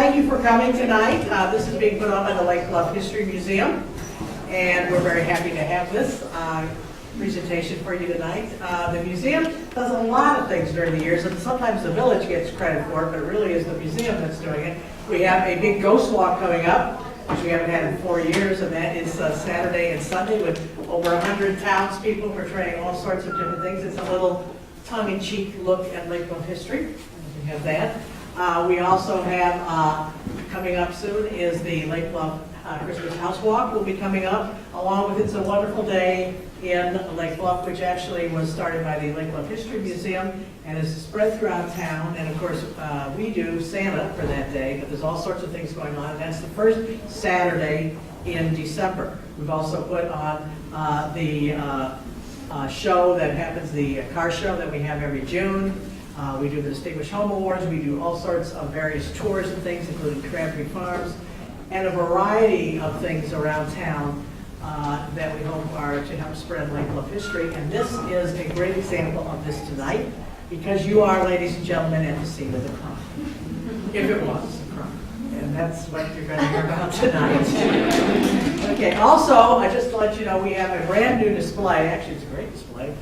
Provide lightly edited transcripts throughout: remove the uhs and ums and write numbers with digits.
thank you for coming tonight. This is being put on by the Lake Bluff History Museum, and we're very happy to have this presentation for you tonight. The museum does a lot of things during the years, and sometimes the village gets credit for it, but it really is the museum that's doing it. We have a big ghost walk coming up, which we haven't had in 4 years, and that is Saturday and Sunday with over 100 townspeople portraying all sorts of different things. It's a little tongue-in-cheek look at Lake Bluff history. We have that. We also have, coming up soon, is the Lake Bluff Christmas House Walk will be coming up, along with It's a Wonderful Day in Lake Bluff, which actually was started by the Lake Bluff History Museum and is spread throughout town. And of course, we do Santa for that day, but there's all sorts of things going on. And that's the first Saturday in December. We've also put on the show that happens, the car show that we have every June. We do the Distinguished Home Awards. We do all sorts of various tours and things, including Crabtree Farms, and a variety of things around town that we hope are to help spread Lake Bluff history. And this is a great example of this tonight, because you are, ladies and gentlemen, at the scene of the crime, if it was a crime. And that's what you're going to hear about tonight. Okay, also, just to let you know, we have a brand new display, actually it's a great display,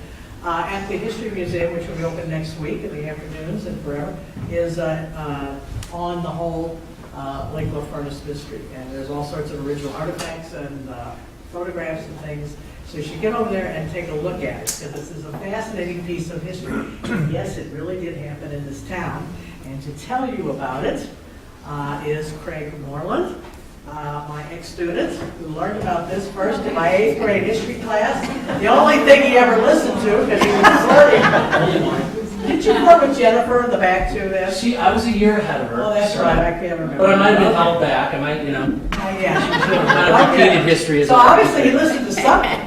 at the History Museum, which will be open next week in the afternoons and forever, is on the whole Lake Bluff Furnace Mystery. And there's all sorts of original artifacts and photographs and things. So you should get over there and take a look at it, because this is a fascinating piece of history. And yes, it really did happen in this town. And to tell you about it is Craig Moreland, my ex-student, who learned about this first in my 8th grade history class. The only thing he ever listened to, because he was flirting. Did you flirt with Jennifer in the back too then? I was a year ahead of her. Oh, that's right, I can't remember. But I might have been held back. I might, yeah, she was kind of repeated history as so well. obviously he listened to something.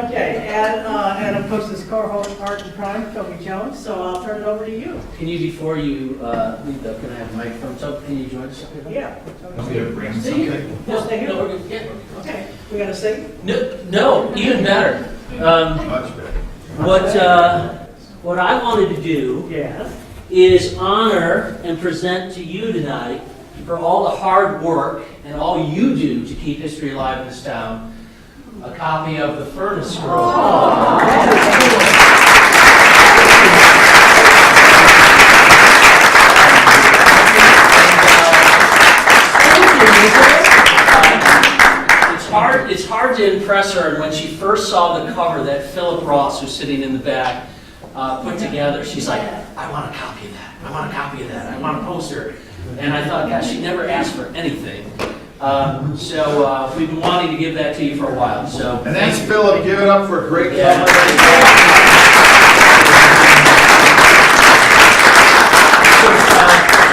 Okay, and of course his co-host Art and Prime, Toby Jones, so I'll turn it over to you. Can you, before you leave, though, can I have a microphone? So can you join us up here? Yeah. I'm going to bring See? something. Just stay here. No, we're good. Yeah. Okay, we gotta sing? No, even better. Much better. What I wanted to do Yes. is honor and present to you tonight, for all the hard work and all you do to keep history alive in this town, a copy of the Furnace Scroll. It's hard to impress her, and when she first saw the cover that Philip Ross, who's sitting in the back, put together, she's like, I want a copy of that, I want a copy of that, I want a poster. And I thought, gosh, she never asked for anything. So we've been wanting to give that to you for a while. So And thanks, Philip. Give it up for a great Yeah.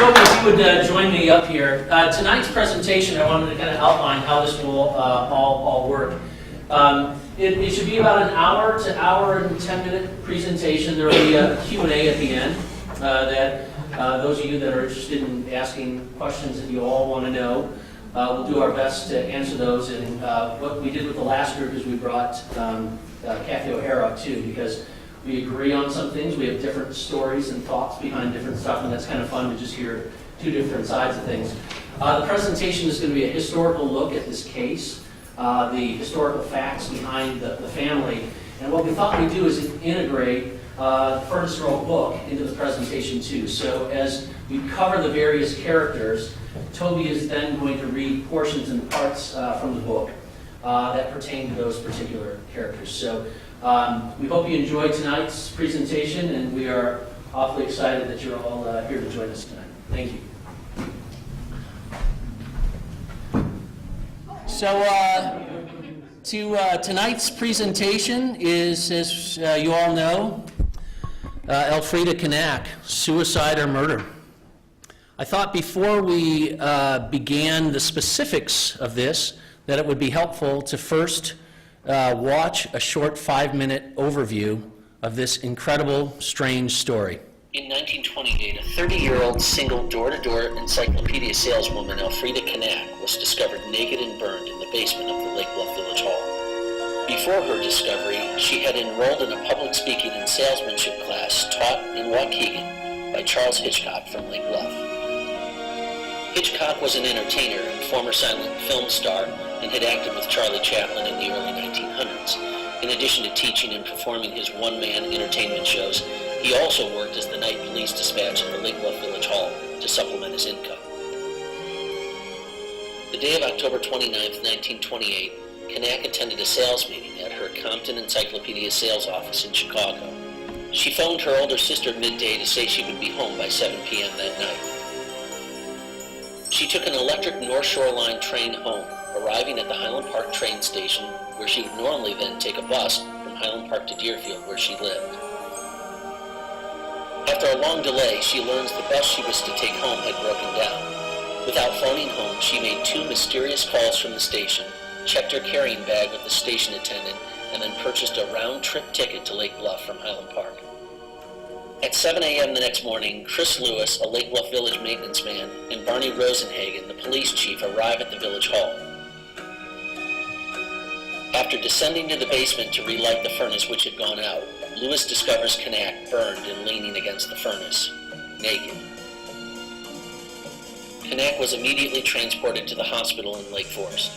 Toby, if you would join me up here. Tonight's presentation, I wanted to kind of outline how this will all work. It should be about an hour to hour and 10-minute presentation. There will be a Q&A at the end that those of you that are interested in asking questions that you all want to know, we'll do our best to answer those. And what we did with the last group is we brought Kathy O'Hara up too, because we agree on some things. We have different stories and thoughts behind different stuff, and that's kind of fun to just hear two different sides of things. The presentation is going to be a historical look at this case, the historical facts behind the family. And what we thought we'd do is integrate the Furnace Scroll book into the presentation too. So as we cover the various characters, Toby is then going to read portions and parts from the book that pertain to those particular characters. So we hope you enjoyed tonight's presentation, and we are awfully excited that you're all here to join us tonight. Thank you. So tonight's presentation is, as you all know, Elfrieda Knaak, suicide or murder. I thought before we began the specifics of this that it would be helpful to first watch a short 5-minute overview of this incredible, strange story. In 1928, a 30-year-old single door-to-door encyclopedia saleswoman, Elfrieda Knaak, was discovered naked and burned in the basement of the Lake Bluff Village Hall. Before her discovery, she had enrolled in a public speaking and salesmanship class taught in Waukegan by Charles Hitchcock from Lake Bluff. Hitchcock was an entertainer and former silent film star and had acted with Charlie Chaplin in the early 1900s. In addition to teaching and performing his one-man entertainment shows, he also worked as the night police dispatch at the Lake Bluff Village Hall to supplement his income. The day of October 29, 1928, Knaak attended a sales meeting at her Compton Encyclopedia sales office in Chicago. She phoned her older sister at midday to say she would be home by 7 p.m. that night. She took an electric North Shore Line train home, arriving at the Highland Park train station, where she would normally then take a bus from Highland Park to Deerfield, where she lived. After a long delay, she learns the bus she was to take home had broken down. Without phoning home, she made 2 mysterious calls from the station, checked her carrying bag with the station attendant, and then purchased a round-trip ticket to Lake Bluff from Highland Park. At 7 a.m. the next morning, Chris Lewis, a Lake Bluff Village maintenance man, and Barney Rosenhagen, the police chief, arrive at the village hall. After descending to the basement to relight the furnace which had gone out, Lewis discovers Knaak burned and leaning against the furnace, naked. Knaak was immediately transported to the hospital in Lake Forest.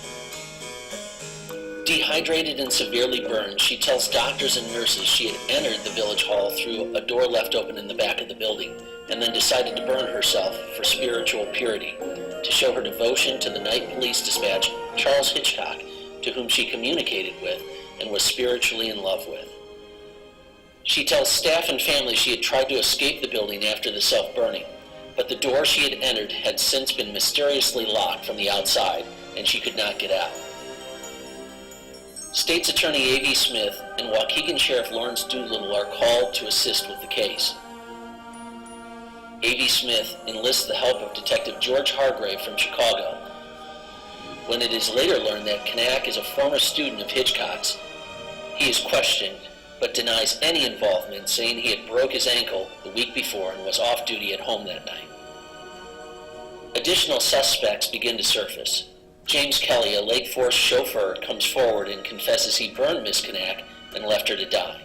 Dehydrated and severely burned, she tells doctors and nurses she had entered the village hall through a door left open in the back of the building, and then decided to burn herself for spiritual purity, to show her devotion to the night police dispatch, Charles Hitchcock, to whom she communicated with and was spiritually in love with. She tells staff and family she had tried to escape the building after the self-burning, but the door she had entered had since been mysteriously locked from the outside, and she could not get out. State's Attorney A.V. Smith and Waukegan Sheriff Lawrence Doolittle are called to assist with the case. A.V. Smith enlists the help of Detective George Hargrave from Chicago. When it is later learned that Knaak is a former student of Hitchcock's, he is questioned, but denies any involvement, saying he had broke his ankle the week before and was off duty at home that night. Additional suspects begin to surface. James Kelly, a Lake Forest chauffeur, comes forward and confesses he burned Miss Knaak and left her to die.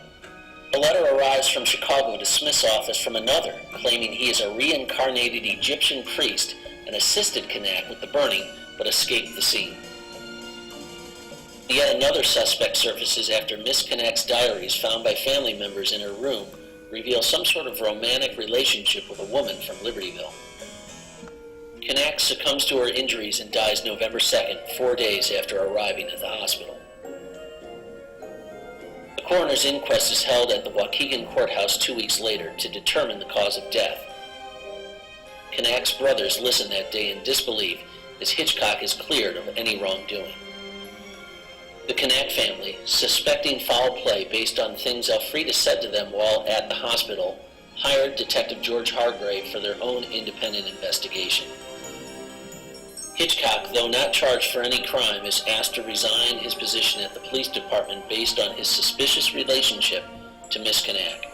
A letter arrives from Chicago to Smith's office from another, claiming he is a reincarnated Egyptian priest and assisted Knaak with the burning, but escaped the scene. Yet another suspect surfaces after Miss Knaak's diaries found by family members in her room reveal some sort of romantic relationship with a woman from Libertyville. Knaak succumbs to her injuries and dies November 2nd, 4 days after arriving at the hospital. The coroner's inquest is held at the Waukegan courthouse 2 weeks later to determine the cause of death. Knaak's brothers listen that day in disbelief as Hitchcock is cleared of any wrongdoing. The Knaak family, suspecting foul play based on things Elfrieda said to them while at the hospital, hired Detective George Hargrave for their own independent investigation. Hitchcock, though not charged for any crime, is asked to resign his position at the police department based on his suspicious relationship to Miss Knaak.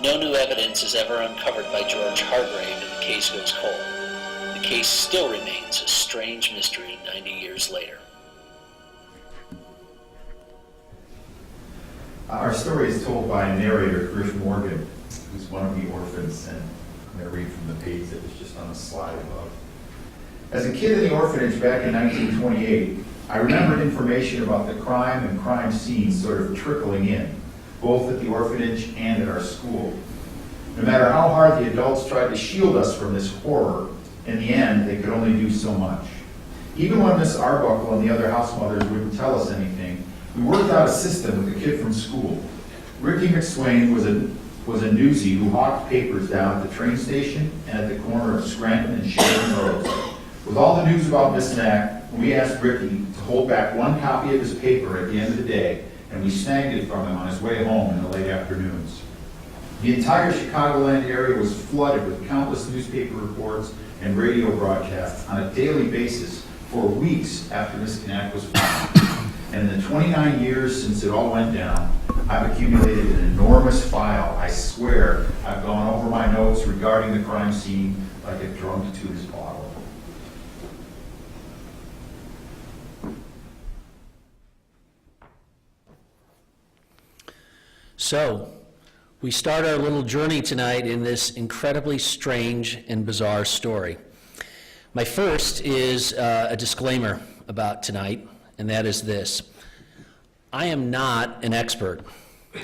No new evidence is ever uncovered by George Hargrave and the case goes cold. The case still remains a strange mystery 90 years later. Our story is told by narrator Griff Morgan, who's one of the orphans, and I'm going to read from the page that was just on the slide above. As a kid in the orphanage back in 1928, I remembered information about the crime and crime scenes sort of trickling in, both at the orphanage and at our school. No matter how hard the adults tried to shield us from this horror, in the end, they could only do so much. Even when Miss Arbuckle and the other house mothers wouldn't tell us anything, we worked out a system with a kid from school. Ricky McSwain was a newsie who hawked papers down at the train station and at the corner of Scranton and Sheridan Roads. With all the news about Miss Knaak, we asked Ricky to hold back one copy of his paper at the end of the day, and we snagged it from him on his way home in the late afternoons. The entire Chicagoland area was flooded with countless newspaper reports and radio broadcasts on a daily basis for weeks after Miss Knaak was found. And in the 29 years since it all went down, I've accumulated an enormous file. I swear I've gone over my notes regarding the crime scene like a drunk to his bottle. So, We start our little journey tonight in this incredibly strange and bizarre story. My first is a disclaimer about tonight, and that is this. I am not an expert,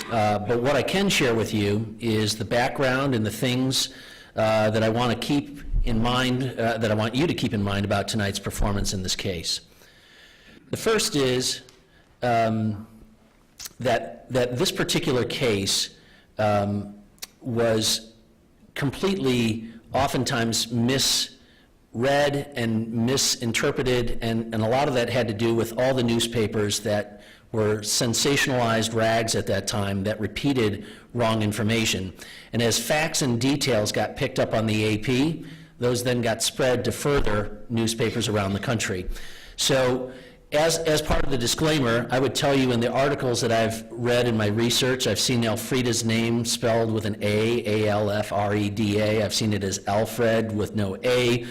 but what I can share with you is the background and the things that I want to keep in mind, that I want you to keep in mind about tonight's performance in this case. The first is that this particular case was completely, oftentimes, misread and misinterpreted, and a lot of that had to do with all the newspapers that were sensationalized rags at that time that repeated wrong information. And as facts and details got picked up on the AP, those then got spread to further newspapers around the country. So as part of the disclaimer, I would tell you in the articles that I've read in my research, I've seen Elfrieda's name spelled with an A, A-L-F-R-E-D-A. I've seen it as Alfred with no A.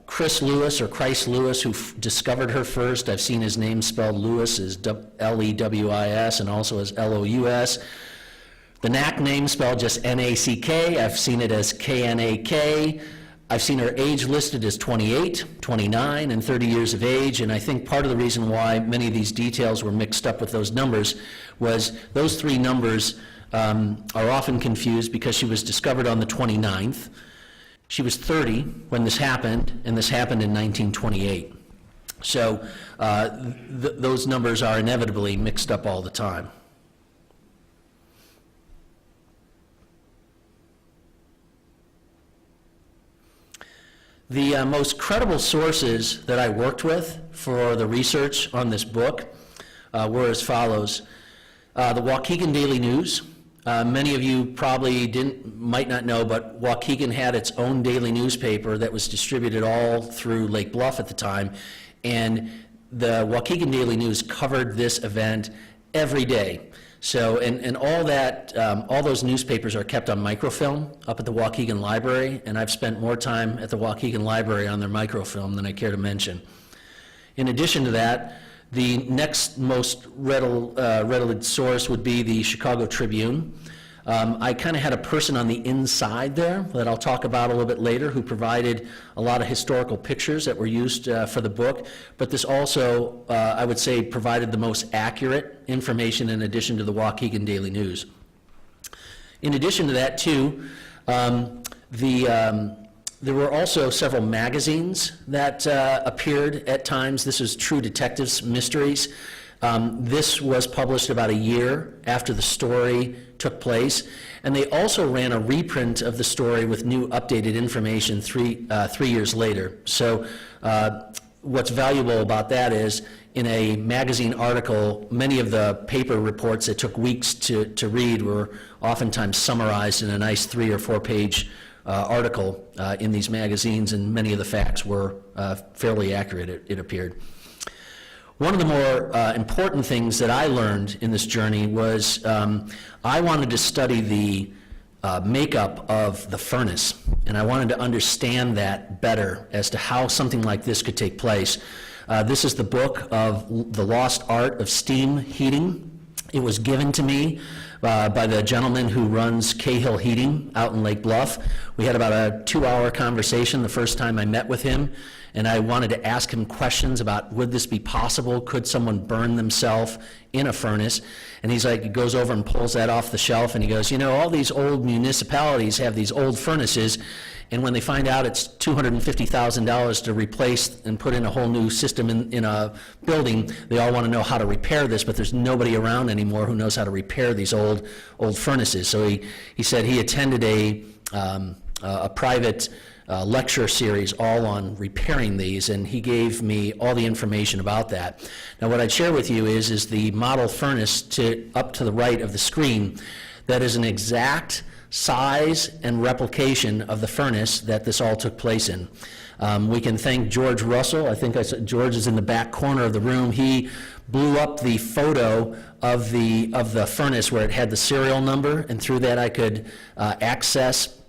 Chris Lewis, or Christ Lewis, who discovered her first, I've seen his name spelled Lewis as L-E-W-I-S and also as L-O-U-S. The Knaak name spelled just N-A-C-K, I've seen it as K-N-A-K. I've seen her age listed as 28, 29, and 30 years of age, and I think part of the reason why many of these details were mixed up with those numbers was those three numbers are often confused because she was discovered on the 29th. She was 30 when this happened, and this happened in 1928. So those numbers are inevitably mixed up all the time. The most credible sources that I worked with for the research on this book were as follows. The Waukegan Daily News. Many of you probably might not know, but Waukegan had its own daily newspaper that was distributed all through Lake Bluff at the time, and the Waukegan Daily News covered this event every day. So, and all that, all those newspapers are kept on microfilm up at the Waukegan Library, and I've spent more time at the Waukegan Library on their microfilm than I care to mention. In addition to that, the next most readily source would be the Chicago Tribune. I kind of had a person on the inside there that I'll talk about a little bit later who provided a lot of historical pictures that were used for the book, but this also, I would say, provided the most accurate information in addition to the Waukegan Daily News. In addition to that, too, there were also several magazines that appeared at times. This is True Detectives Mysteries. This was published about a year after the story took place, and they also ran a reprint of the story with new updated information 3 years later. So what's valuable about that is in a magazine article, many of the paper reports that took weeks to read were oftentimes summarized in a nice 3 or 4 page article in these magazines, and many of the facts were fairly accurate, it appeared. One of the more important things that I learned in this journey was I wanted to study the makeup of the furnace, and I wanted to understand that better as to how something like this could take place. This is the book of The Lost Art of Steam Heating. It was given to me by the gentleman who runs Cahill Heating out in Lake Bluff. We had about a 2-hour conversation the first time I met with him, and I wanted to ask him questions about would this be possible? Could someone burn themselves in a furnace? And he's like, he goes over and pulls that off the shelf, and he goes, you know, all these old municipalities have these old furnaces, and when they find out it's $250,000 to replace and put in a whole new system in a building, they all want to know how to repair this, but there's nobody around anymore who knows how to repair these old furnaces. So he said he attended a private lecture series all on repairing these, and he gave me all the information about that. Now what I'd share with you is the model furnace up to the right of the screen. That is an exact size and replication of the furnace that this all took place in. We can thank George Russell. I think I said George is in the back corner of the room. He blew up the photo of the furnace where it had the serial number, and through that I could access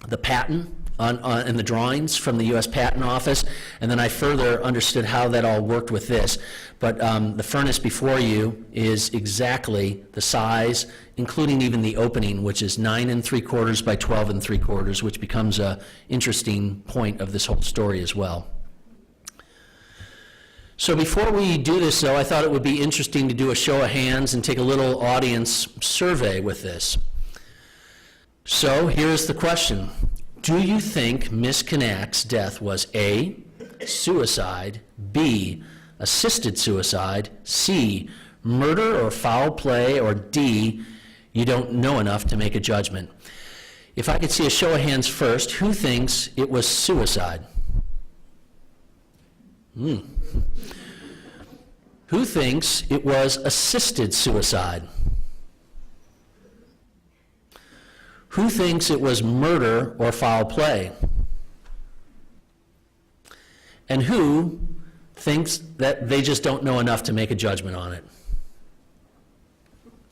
the patent in the drawings from the U.S. Patent Office, and then I further understood how that all worked with this. But the furnace before you is exactly the size, including even the opening, which is 9 3/4 by 12 3/4, which becomes an interesting point of this whole story as well. So before we do this, though, I thought it would be interesting to do a show of hands and take a little audience survey with this. So here's the question. Do you think Miss Knaak's death was A, suicide, B, assisted suicide, C, murder or foul play, or D, you don't know enough to make a judgment? If I could see a show of hands first, who thinks it was suicide? Who thinks it was assisted suicide? Who thinks it was murder or foul play? And who thinks that they just don't know enough to make a judgment on it?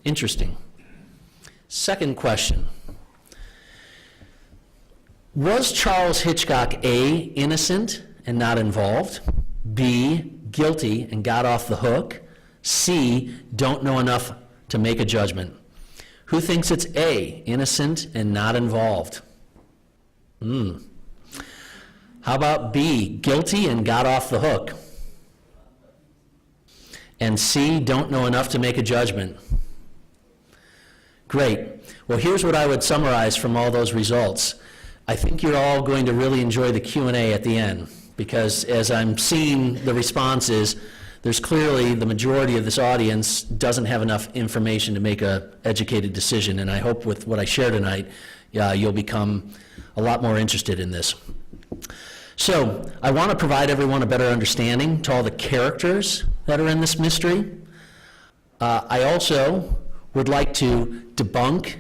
Interesting. Second question. Was Charles Hitchcock A, innocent and not involved? B, guilty and got off the hook? C, don't know enough to make a judgment? Who thinks it's A, innocent and not involved? How about B, guilty and got off the hook? And C, don't know enough to make a judgment? Great. Well, here's what I would summarize from all those results. I think you're all going to really enjoy the Q&A at the end, because as I'm seeing the responses, there's clearly the majority of this audience doesn't have enough information to make an educated decision, and I hope with what I share tonight, you'll become a lot more interested in this. So I want to provide everyone a better understanding to all the characters that are in this mystery. I also would like to debunk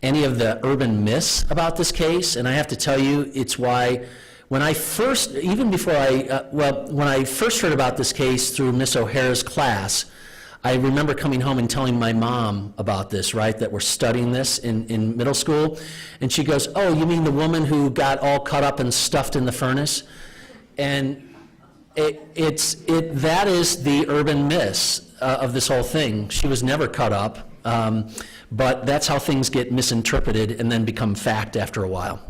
any of the urban myths about this case, and I have to tell you, it's why when I first, even before when I first heard about this case through Miss O'Hara's class, I remember coming home and telling my mom about this, right, that we're studying this in middle school, and she goes, oh, you mean the woman who got all cut up and stuffed in the furnace? And that is the urban myth of this whole thing. She was never cut up, but that's how things get misinterpreted and then become fact after a while.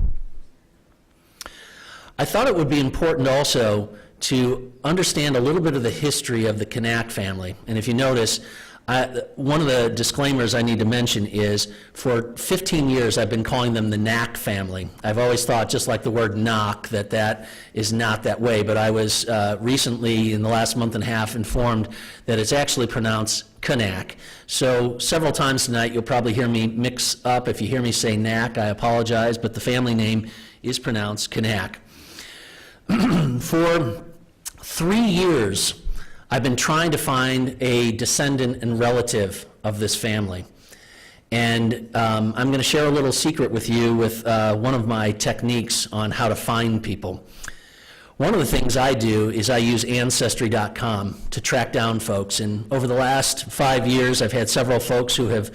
I thought it would be important also to understand a little bit of the history of the Knaak family. And if you notice, one of the disclaimers I need to mention is for 15 years I've been calling them the Knaak family. I've always thought, just like the word knock, that is not that way, but I was recently, in the last month and a half, informed that it's actually pronounced Knaak. So several times tonight you'll probably hear me mix up. If you hear me say Knaak, I apologize, but the family name is pronounced Knaak. For 3 years, I've been trying to find a descendant and relative of this family. And I'm going to share a little secret with you with one of my techniques on how to find people. One of the things I do is I use Ancestry.com to track down folks. And over the last 5 years, I've had several folks who have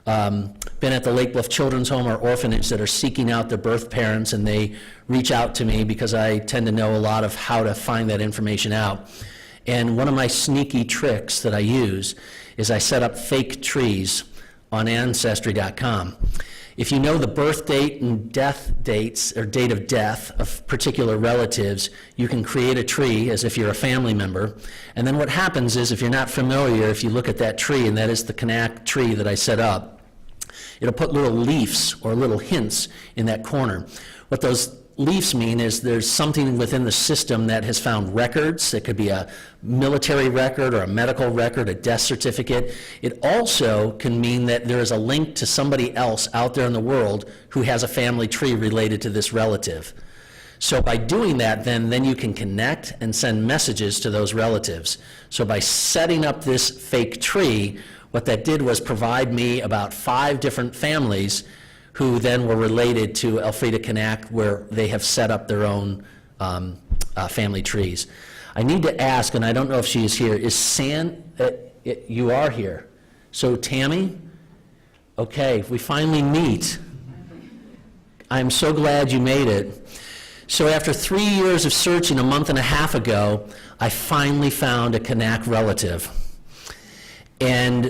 been at the Lake Bluff Children's Home or orphanage that are seeking out their birth parents, and they reach out to me because I tend to know a lot of how to find that information out. And one of my sneaky tricks that I use is I set up fake trees on Ancestry.com. If you know the birth date and death dates, or date of death of particular relatives, you can create a tree as if you're a family member. And then what happens is, if you're not familiar, if you look at that tree, and that is the Knaak tree that I set up, it'll put little leaves or little hints in that corner. What those leaves mean is there's something within the system that has found records. It could be a military record or a medical record, a death certificate. It also can mean that there is a link to somebody else out there in the world who has a family tree related to this relative. So by doing that, then you can connect and send messages to those relatives. So by setting up this fake tree, what that did was provide me about 5 different families who then were related to Elfrieda Knaak, where they have set up their own family trees. I need to ask, and I don't know if she is here, is you are here. So Tammy, okay, we finally meet. I'm so glad you made it. So after 3 years of searching a month and a half ago, I finally found a Knaak relative. And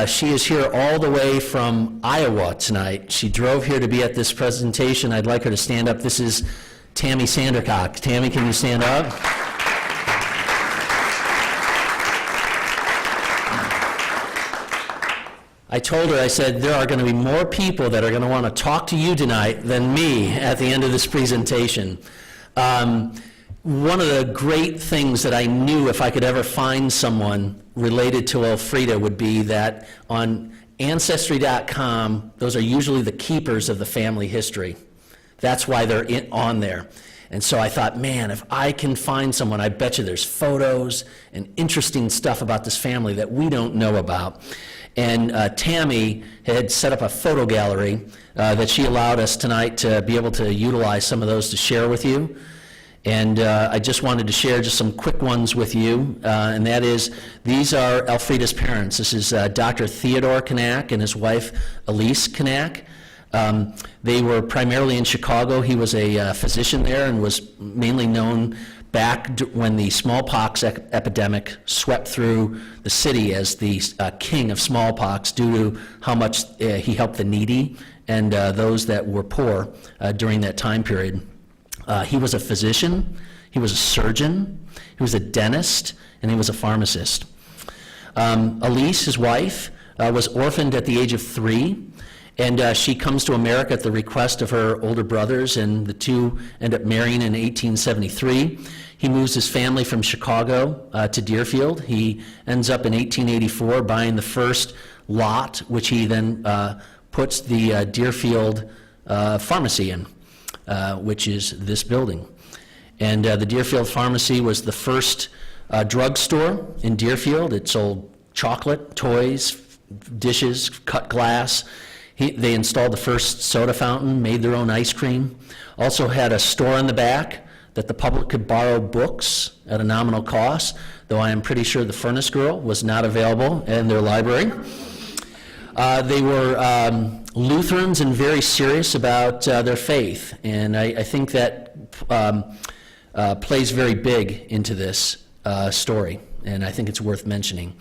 she is here all the way from Iowa tonight. She drove here to be at this presentation. I'd like her to stand up. This is Tammy Sandercock. Tammy, can you stand up? I told her, I said, there are going to be more people that are going to want to talk to you tonight than me at the end of this presentation. One of the great things that I knew if I could ever find someone related to Elfrieda would be that on Ancestry.com, those are usually the keepers of the family history. That's why they're on there. And so I thought, man, if I can find someone, I bet you there's photos and interesting stuff about this family that we don't know about. And Tammy had set up a photo gallery that she allowed us tonight to be able to utilize some of those to share with you. And I just wanted to share just some quick ones with you, and that is, these are Elfrieda's parents. This is Dr. Theodore Knaak and his wife, Elise Knaak. They were primarily in Chicago. He was a physician there and was mainly known back when the smallpox epidemic swept through the city as the king of smallpox due to how much he helped the needy and those that were poor during that time period. He was a physician, he was a surgeon, he was a dentist, and he was a pharmacist. Elise, his wife, was orphaned at the age of 3, and she comes to America at the request of her older brothers, and the two end up marrying in 1873. He moves his family from Chicago to Deerfield. He ends up in 1884 buying the first lot, which he then puts the Deerfield Pharmacy in, which is this building. And the Deerfield Pharmacy was the first drugstore in Deerfield. It sold chocolate, toys, dishes, cut glass. They installed the first soda fountain, made their own ice cream. Also had a store in the back that the public could borrow books at a nominal cost, though I am pretty sure the Furnace Girl was not available in their library. They were Lutherans and very serious about their faith, and I think that plays very big into this story, and I think it's worth mentioning.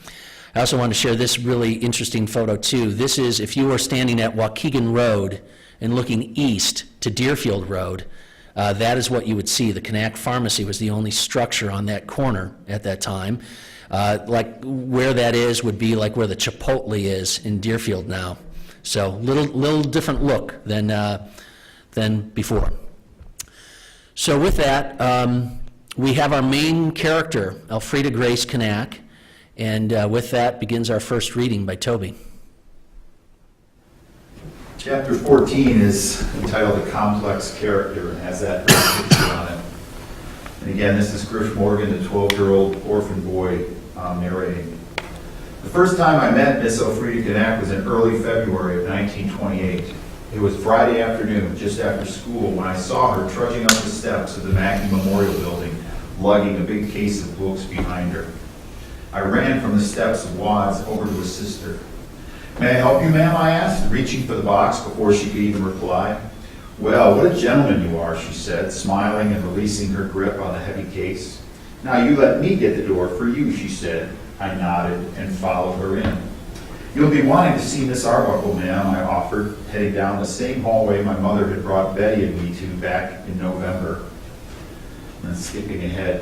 I also want to share this really interesting photo too. This is if you were standing at Waukegan Road and looking east to Deerfield Road, that is what you would see. The Knaak Pharmacy was the only structure on that corner at that time. Like where that is would be like where the Chipotle is in Deerfield now. So little different look than before. So with that, we have our main character, Elfrieda Grace Knaak, and with that begins our first reading by Toby. Chapter 14 is entitled A Complex Character and has that picture on it. And again, this is Griff Morgan, the 12-year-old orphan boy narrating. The first time I met Miss Elfrieda Knaak was in early February of 1928. It was Friday afternoon, just after school, when I saw her trudging up the steps of the Mackey Memorial Building, lugging a big case of books behind her. I ran from the steps of Wads over to his sister. "May I help you, ma'am?" I asked, reaching for the box before she could even reply. "Well, what a gentleman you are," she said, smiling and releasing her grip on the heavy case. "Now you let me get the door for you," she said. I nodded and followed her in. "You'll be wanting to see Miss Arbuckle, ma'am," I offered, heading down the same hallway my mother had brought Betty and me to back in November. And skipping ahead.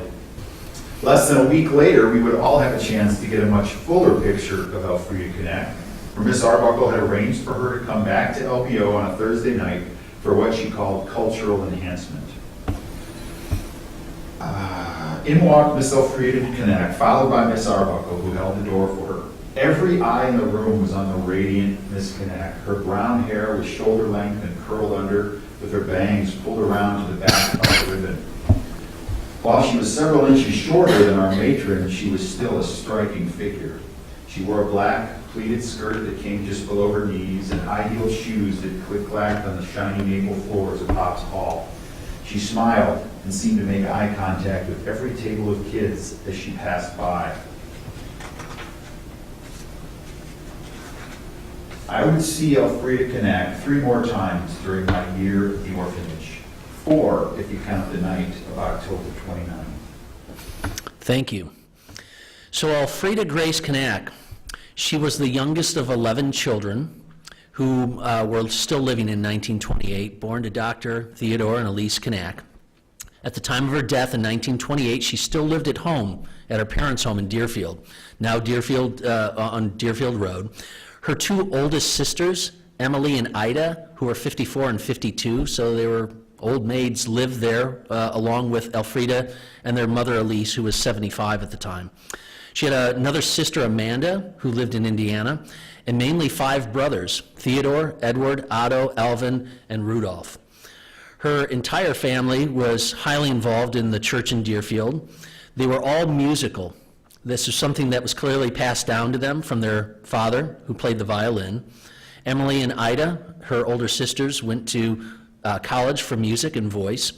Less than a week later, we would all have a chance to get a much fuller picture of Elfrieda Knaak, for Miss Arbuckle had arranged for her to come back to LPO on a Thursday night for what she called cultural enhancement. In walked Miss Elfrieda Knaak, followed by Miss Arbuckle, who held the door for her. Every eye in the room was on the radiant Miss Knaak. Her brown hair was shoulder length and curled under, with her bangs pulled around to the back of the ribbon. While she was several inches shorter than our matron, she was still a striking figure. She wore a black pleated skirt that came just below her knees and high-heeled shoes that click-clacked on the shiny maple floors of Pops Hall. She smiled and seemed to make eye contact with every table of kids as she passed by. I would see Elfrieda Knaak 3 more times during my year at the orphanage. 4 if you count the night of October 29. Thank you. So Elfrieda Grace Knaak, she was the youngest of 11 children who were still living in 1928, born to Dr. Theodore and Elise Knaak. At the time of her death in 1928, she still lived at home, at her parents' home in Deerfield, now Deerfield, on Deerfield Road. Her two oldest sisters, Emily and Ida, who were 54 and 52, so they were old maids, lived there along with Elfrieda and their mother Elise, who was 75 at the time. She had another sister, Amanda, who lived in Indiana, and mainly 5 brothers, Theodore, Edward, Otto, Alvin, and Rudolph. Her entire family was highly involved in the church in Deerfield. They were all musical. This is something that was clearly passed down to them from their father, who played the violin. Emily and Ida, her older sisters, went to college for music and voice.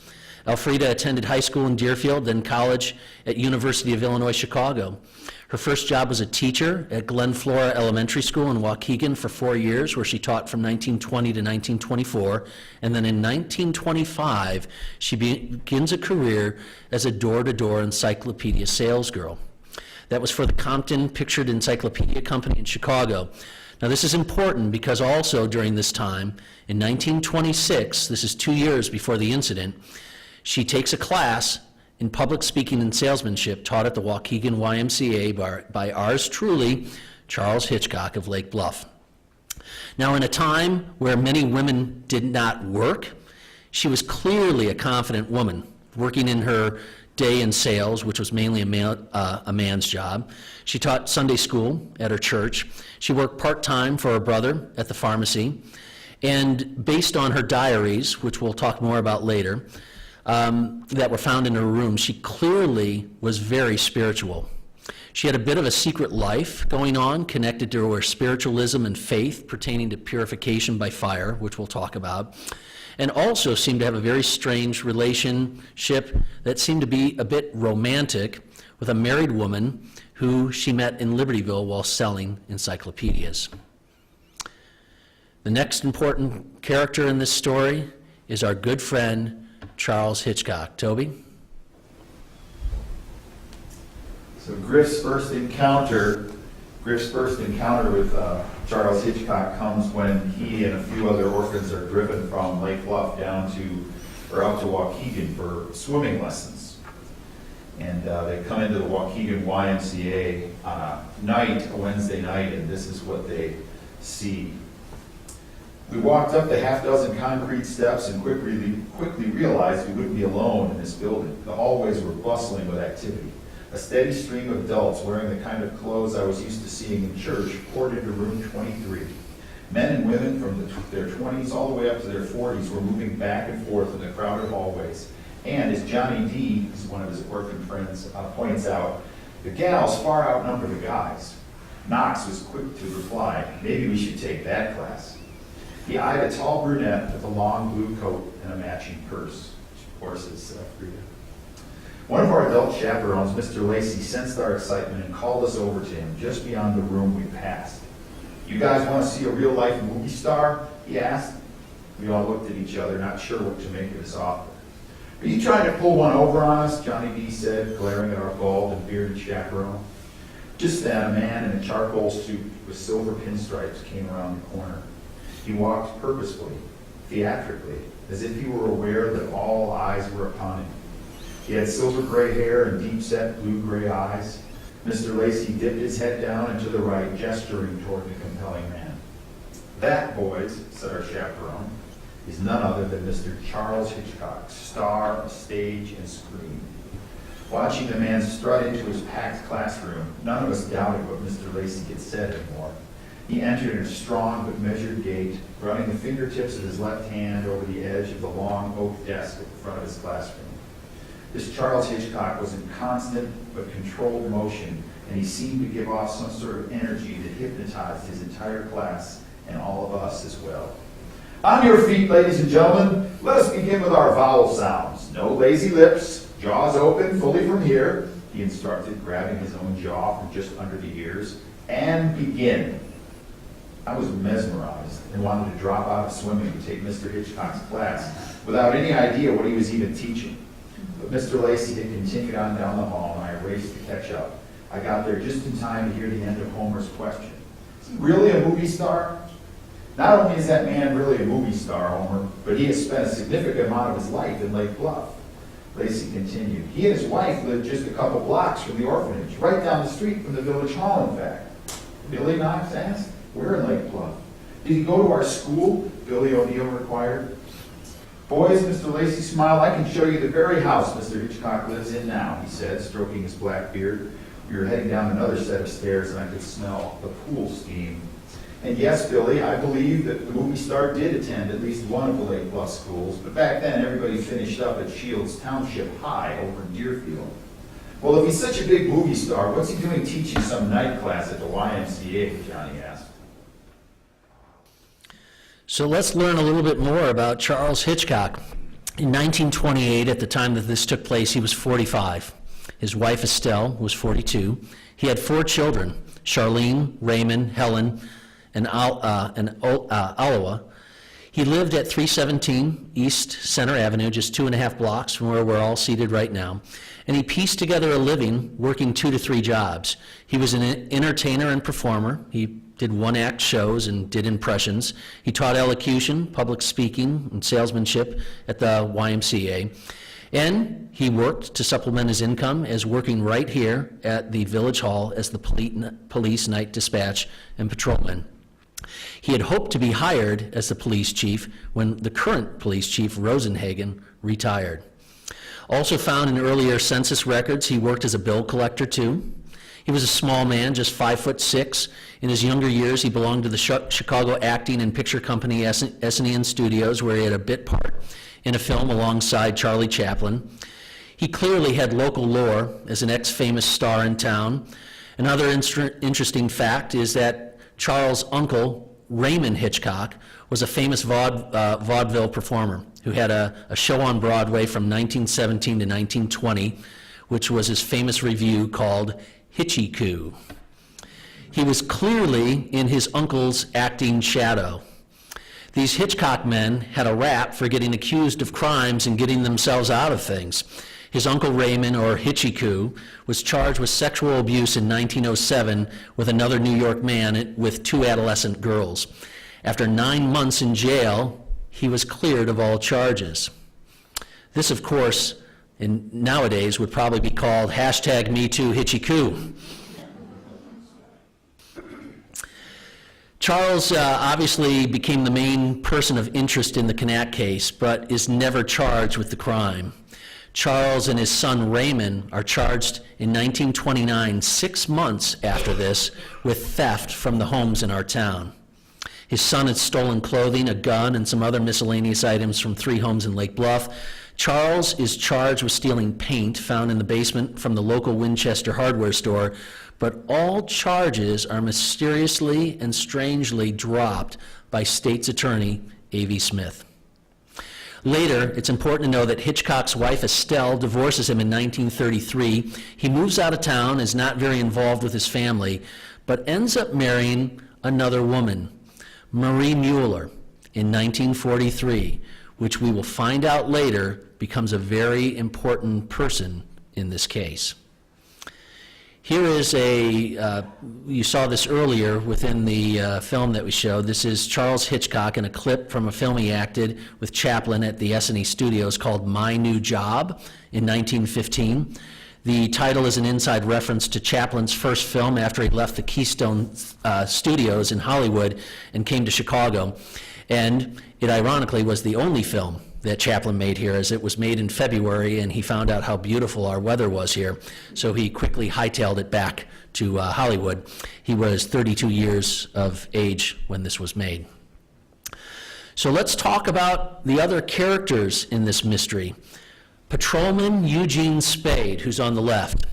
Elfrieda attended high school in Deerfield, then college at University of Illinois, Chicago. Her first job was a teacher at Glen Flora Elementary School in Waukegan for 4 years, where she taught from 1920 to 1924. And then in 1925, she begins a career as a door-to-door encyclopedia salesgirl. That was for the Compton Pictured Encyclopedia Company in Chicago. Now, this is important because also during this time, in 1926, this is 2 years before the incident, she takes a class in public speaking and salesmanship taught at the Waukegan YMCA by ours truly, Charles Hitchcock of Lake Bluff. Now, in a time where many women did not work, she was clearly a confident woman, working in her day in sales, which was mainly a man's job. She taught Sunday school at her church. She worked part-time for her brother at the pharmacy. And based on her diaries, which we'll talk more about later, that were found in her room, she clearly was very spiritual. She had a bit of a secret life going on connected to her spiritualism and faith pertaining to purification by fire, which we'll talk about, and also seemed to have a very strange relationship that seemed to be a bit romantic with a married woman who she met in Libertyville while selling encyclopedias. The next important character in this story is our good friend, Charles Hitchcock. Toby? So Griff's first encounter with Charles Hitchcock comes when he and a few other orphans are driven from Lake Bluff out to Waukegan for swimming lessons. And they come into the Waukegan YMCA on a Wednesday night, and this is what they see. We walked up the half-dozen concrete steps and quickly realized we wouldn't be alone in this building. The hallways were bustling with activity. A steady stream of adults wearing the kind of clothes I was used to seeing in church poured into room 23. Men and women from their 20s all the way up to their 40s were moving back and forth in the crowded hallways. And as Johnny D, who's one of his orphan friends, points out, the gals far outnumber the guys. Knox was quick to reply, maybe we should take that class. He eyed a tall brunette with a long blue coat and a matching purse, which of course is Elfrieda. One of our adult chaperones, Mr. Lacey, sensed our excitement and called us over to him just beyond the room we passed. You guys want to see a real-life movie star? He asked. We all looked at each other, not sure what to make of his offer. Are you trying to pull one over on us? Johnny D said, glaring at our bald and bearded chaperone. Just then, a man in a charcoal suit with silver pinstripes came around the corner. He walked purposefully, theatrically, as if he were aware that all eyes were upon him. He had silver gray hair and deep-set blue-gray eyes. Mr. Lacey dipped his head down and to the right, gesturing toward the compelling man. That, boys, said our chaperone, is none other than Mr. Charles Hitchcock, star of stage and screen. Watching the man strut into his packed classroom, none of us doubted what Mr. Lacey had said anymore. He entered in a strong but measured gait, running the fingertips of his left hand over the edge of the long oak desk at the front of his classroom. This Charles Hitchcock was in constant but controlled motion, and he seemed to give off some sort of energy that hypnotized his entire class and all of us as well. On your feet, ladies and gentlemen, let us begin with our vowel sounds. No lazy lips, jaws open fully from here, he instructed, grabbing his own jaw from just under the ears, and begin. I was mesmerized and wanted to drop out of swimming to take Mr. Hitchcock's class, without any idea what he was even teaching. But Mr. Lacey had continued on down the hall, and I raced to catch up. I got there just in time to hear the end of Homer's question. Is he really a movie star? Not only is that man really a movie star, Homer, but he has spent a significant amount of his life in Lake Bluff. Lacey continued. He and his wife lived just a couple blocks from the orphanage, right down the street from the village hall, in fact. Billy Knox asked. We're in Lake Bluff. Did he go to our school? Billy O'Neill inquired. Boys, Mr. Lacey smiled. I can show you the very house Mr. Hitchcock lives in now, he said, stroking his black beard. We were heading down another set of stairs, and I could smell the pool steam. And yes, Billy, I believe that the movie star did attend at least one of the Lake Bluff schools, but back then everybody finished up at Shields Township High over in Deerfield. Well, if he's such a big movie star, what's he doing teaching some night class at the YMCA, Johnny asked. So let's learn a little bit more about Charles Hitchcock. In 1928, at the time that this took place, he was 45. His wife, Estelle, was 42. He had 4 children, Charlene, Raymond, Helen, and Aloha. He lived at 317 East Center Avenue, just 2.5 blocks from where we're all seated right now. And he pieced together a living working 2 to 3 jobs. He was an entertainer and performer. He did one-act shows and did impressions. He taught elocution, public speaking, and salesmanship at the YMCA. And he worked to supplement his income as working right here at the Village Hall as the police night dispatch and patrolman. He had hoped to be hired as the police chief when the current police chief, Rosenhagen, retired. Also found in earlier census records, he worked as a bill collector too. He was a small man, just 5'6". In his younger years, he belonged to the Chicago Acting and Picture Company Essenian Studios, where he had a bit part in a film alongside Charlie Chaplin. He clearly had local lore as an ex-famous star in town. Another interesting fact is that Charles' uncle, Raymond Hitchcock, was a famous vaudeville performer who had a show on Broadway from 1917 to 1920, which was his famous revue called Hitchy Coo. He was clearly in his uncle's acting shadow. These Hitchcock men had a rap for getting accused of crimes and getting themselves out of things. His uncle Raymond, or Hitchy Coo, was charged with sexual abuse in 1907 with another New York man with 2 adolescent girls. After 9 months in jail, he was cleared of all charges. This, of course, nowadays would probably be called #MeToo Hitchy Coo. Charles obviously became the main person of interest in the Knaak case, but is never charged with the crime. Charles and his son Raymond are charged in 1929, 6 months after this, with theft from the homes in our town. His son had stolen clothing, a gun, and some other miscellaneous items from 3 homes in Lake Bluff. Charles is charged with stealing paint found in the basement from the local Winchester hardware store, but all charges are mysteriously and strangely dropped by state's attorney A.V. Smith. Later, it's important to know that Hitchcock's wife, Estelle, divorces him in 1933. He moves out of town, is not very involved with his family, but ends up marrying another woman, Marie Mueller, in 1943, which we will find out later becomes a very important person in this case. Here is you saw this earlier within the film that we showed. This is Charles Hitchcock in a clip from a film he acted with Chaplin at the Esseny Studios called My New Job in 1915. The title is an inside reference to Chaplin's first film after he left the Keystone Studios in Hollywood and came to Chicago. And it ironically was the only film that Chaplin made here, as it was made in February, and he found out how beautiful our weather was here, so he quickly hightailed it back to Hollywood. He was 32 years of age when this was made. So let's talk about the other characters in this mystery. Patrolman Eugene Spade, who's on the left.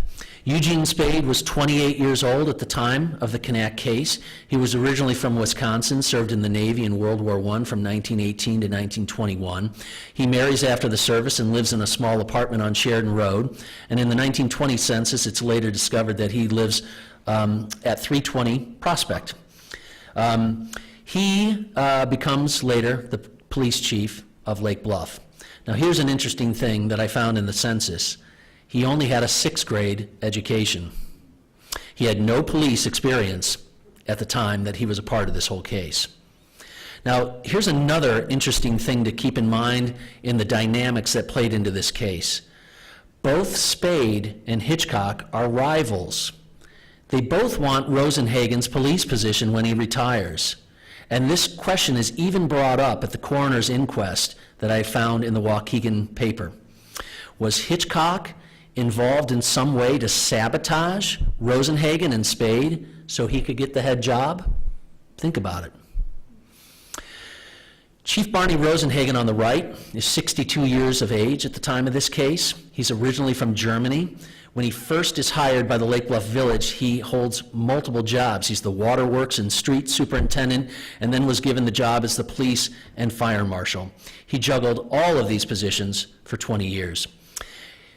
Eugene Spade was 28 years old at the time of the Knaak case. He was originally from Wisconsin, served in the Navy in World War I from 1918 to 1921. He marries after the service and lives in a small apartment on Sheridan Road. And in the 1920 census, it's later discovered that he lives at 320 Prospect. He becomes later the police chief of Lake Bluff. Now, here's an interesting thing that I found in the census. He only had a 6th grade education. He had no police experience at the time that he was a part of this whole case. Now, here's another interesting thing to keep in mind in the dynamics that played into this case. Both Spade and Hitchcock are rivals. They both want Rosenhagen's police position when he retires. And this question is even brought up at the coroner's inquest that I found in the Waukegan paper. Was Hitchcock involved in some way to sabotage Rosenhagen and Spade so he could get the head job? Think about it. Chief Barney Rosenhagen on the right is 62 years of age at the time of this case. He's originally from Germany. When he first is hired by the Lake Bluff Village, he holds multiple jobs. He's the waterworks and street superintendent, and then was given the job as the police and fire marshal. He juggled all of these positions for 20 years.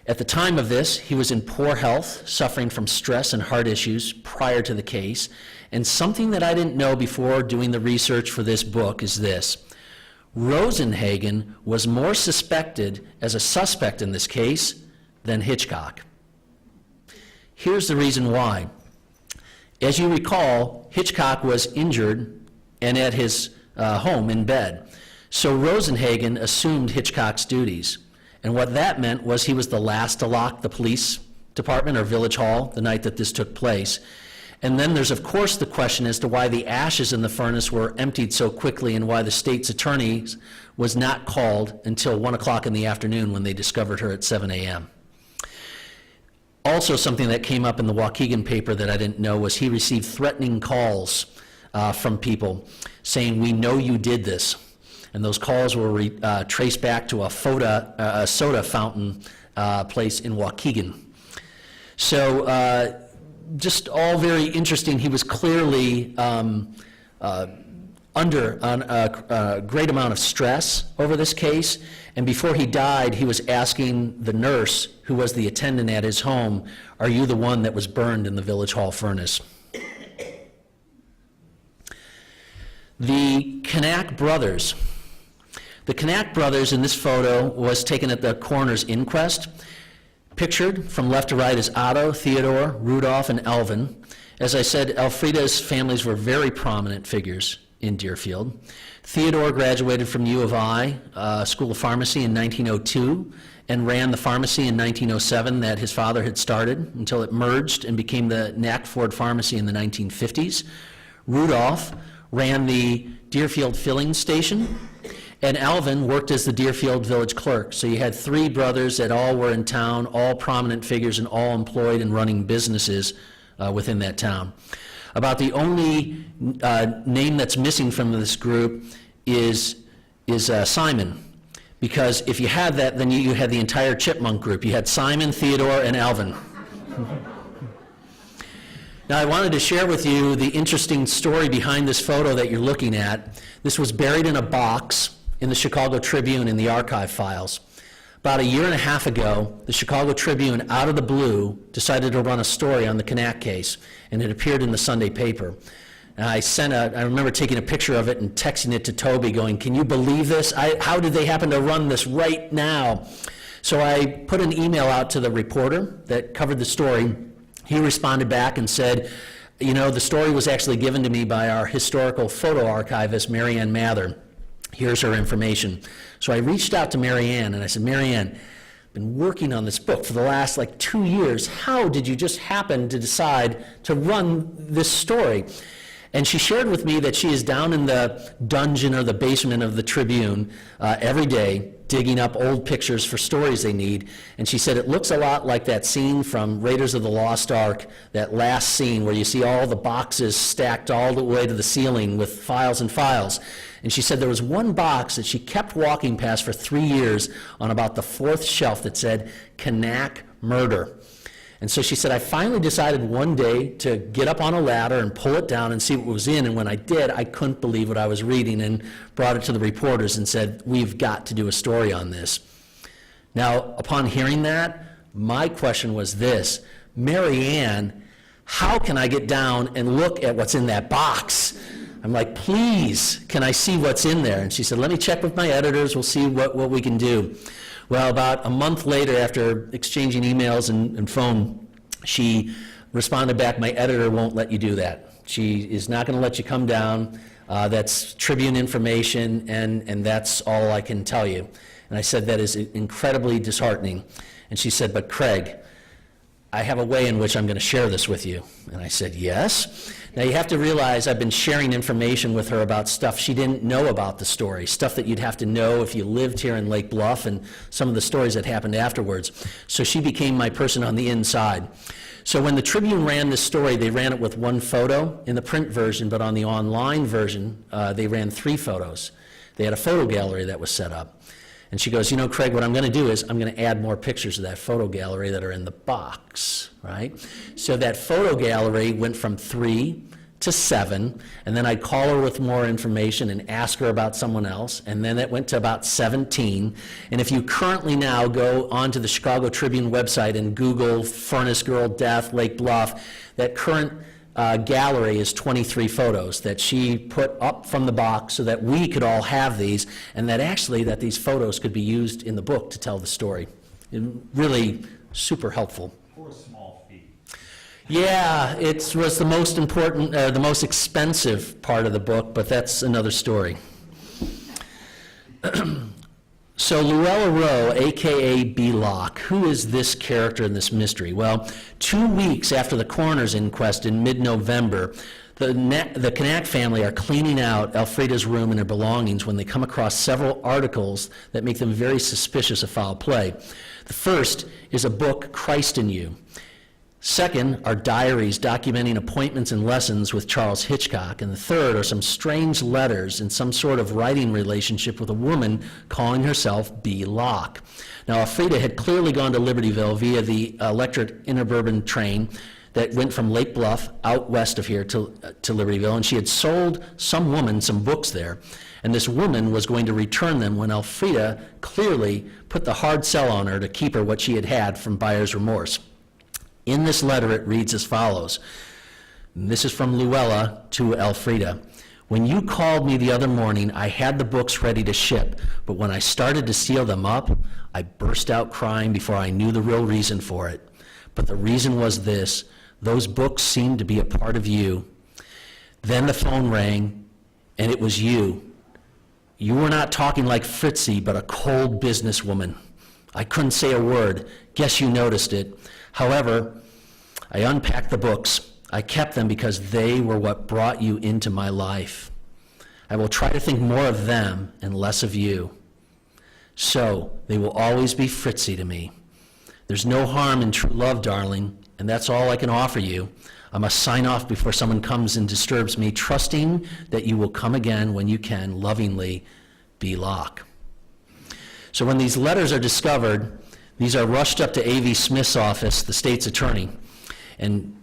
At the time of this, he was in poor health, suffering from stress and heart issues prior to the case. And something that I didn't know before doing the research for this book is this. Rosenhagen was more suspected as a suspect in this case than Hitchcock. Here's the reason why. As you recall, Hitchcock was injured and at his home in bed. So Rosenhagen assumed Hitchcock's duties. And what that meant was he was the last to lock the police department or village hall the night that this took place. And then there's, of course, the question as to why the ashes in the furnace were emptied so quickly and why the state's attorney was not called until 1 o'clock in the afternoon when they discovered her at 7 a.m. Also, something that came up in the Waukegan paper that I didn't know was he received threatening calls from people saying, "We know you did this." And those calls were traced back to a soda fountain place in Waukegan. So just all very interesting. He was clearly under a great amount of stress over this case. And before he died, he was asking the nurse, who was the attendant at his home, "Are you the one that was burned in the village hall furnace?" The Knaak brothers. The Knaak brothers in this photo was taken at the coroner's inquest. Pictured from left to right is Otto, Theodore, Rudolph, and Elvin. As I said, Elfrieda's families were very prominent figures in Deerfield. Theodore graduated from U of I, School of Pharmacy in 1902, and ran the pharmacy in 1907 that his father had started until it merged and became the Knaak Ford Pharmacy in the 1950s. Rudolph ran the Deerfield filling station, and Alvin worked as the Deerfield village clerk. So you had 3 brothers that all were in town, all prominent figures and all employed and running businesses within that town. About the only name that's missing from this group is Simon, because if you had that, then you had the entire Chipmunk group. You had Simon, Theodore, and Alvin. Now, I wanted to share with you the interesting story behind this photo that you're looking at. This was buried in a box in the Chicago Tribune in the archive files. About 1.5 years ago, the Chicago Tribune, out of the blue, decided to run a story on the Knaak case, and it appeared in the Sunday paper. And I remember taking a picture of it and texting it to Toby going, "Can you believe this? How did they happen to run this right now?" So I put an email out to the reporter that covered the story. He responded back and said, "You know, the story was actually given to me by our historical photo archivist, Mary Ann Mather. Here's her information." So I reached out to Mary Ann and I said, "Mary Ann, I've been working on this book for the last 2 years. How did you just happen to decide to run this story?" And she shared with me that she is down in the dungeon or the basement of the Tribune every day, digging up old pictures for stories they need. And she said it looks a lot like that scene from Raiders of the Lost Ark, that last scene where you see all the boxes stacked all the way to the ceiling with files and files. And she said there was one box that she kept walking past for 3 years on about the 4th shelf that said, "Knaak Murder." And so she said, I finally decided one day to get up on a ladder and pull it down and see what was in. And when I did, I couldn't believe what I was reading and brought it to the reporters and said, "We've got to do a story on this." Now, upon hearing that, my question was this: Mary Ann, how can I get down and look at what's in that box? I'm like, please, can I see what's in there? And she said, let me check with my editors, we'll see what we can do. Well, about a month later, after exchanging emails and phone, she responded back, my editor won't let you do that. She is not going to let you come down. That's Tribune information, and that's all I can tell you. And I said, that is incredibly disheartening. And she said, but Craig, I have a way in which I'm going to share this with you. And I said, yes. Now you have to realize I've been sharing information with her about stuff she didn't know about the story, stuff that you'd have to know if you lived here in Lake Bluff, and some of the stories that happened afterwards. So she became my person on the inside. So when the Tribune ran this story, they ran it with one photo in the print version, but on the online version, they ran 3 photos. They had a photo gallery that was set up. And she goes, you know, Craig, what I'm going to do is I'm going to add more pictures of that photo gallery that are in the box, right? So that photo gallery went from 3 to 7, and then I'd call her with more information and ask her about someone else, and then it went to about 17. And if you currently now go onto the Chicago Tribune website and Google Furnace Girl Death, Lake Bluff, that current gallery is 23 photos that she put up from the box so that we could all have these, and that actually that these photos could be used in the book to tell the story. Really super helpful. For a small fee. Yeah, it was the most important, the most expensive part of the book, but that's another story. So Luella Rowe, a.k.a. B. Locke, who is this character in this mystery? Well, 2 weeks after the coroner's inquest in mid-November, the Knaak family are cleaning out Elfrieda's room and her belongings when they come across several articles that make them very suspicious of foul play. The first is a book, Christ in You. Second are diaries documenting appointments and lessons with Charles Hitchcock. And the third are some strange letters in some sort of writing relationship with a woman calling herself B. Locke. Now, Elfrieda had clearly gone to Libertyville via the electric interurban train that went from Lake Bluff out west of here to Libertyville, and she had sold some woman some books there. And this woman was going to return them when Elfrieda clearly put the hard sell on her to keep her what she had had from buyer's remorse. In this letter, it reads as follows. And this is from Luella to Elfrieda. When you called me the other morning, I had the books ready to ship, but when I started to seal them up, I burst out crying before I knew the real reason for it. But the reason was this: those books seemed to be a part of you. Then the phone rang, and it was you. You were not talking like Fritzy, but a cold businesswoman. I couldn't say a word. Guess you noticed it. However, I unpacked the books. I kept them because they were what brought you into my life. I will try to think more of them and less of you. So they will always be Fritzy to me. There's no harm in true love, darling, and that's all I can offer you. I must sign off before someone comes and disturbs me, trusting that you will come again when you can. Lovingly, B. Locke. So when these letters are discovered, these are rushed up to A.V. Smith's office, the state's attorney, and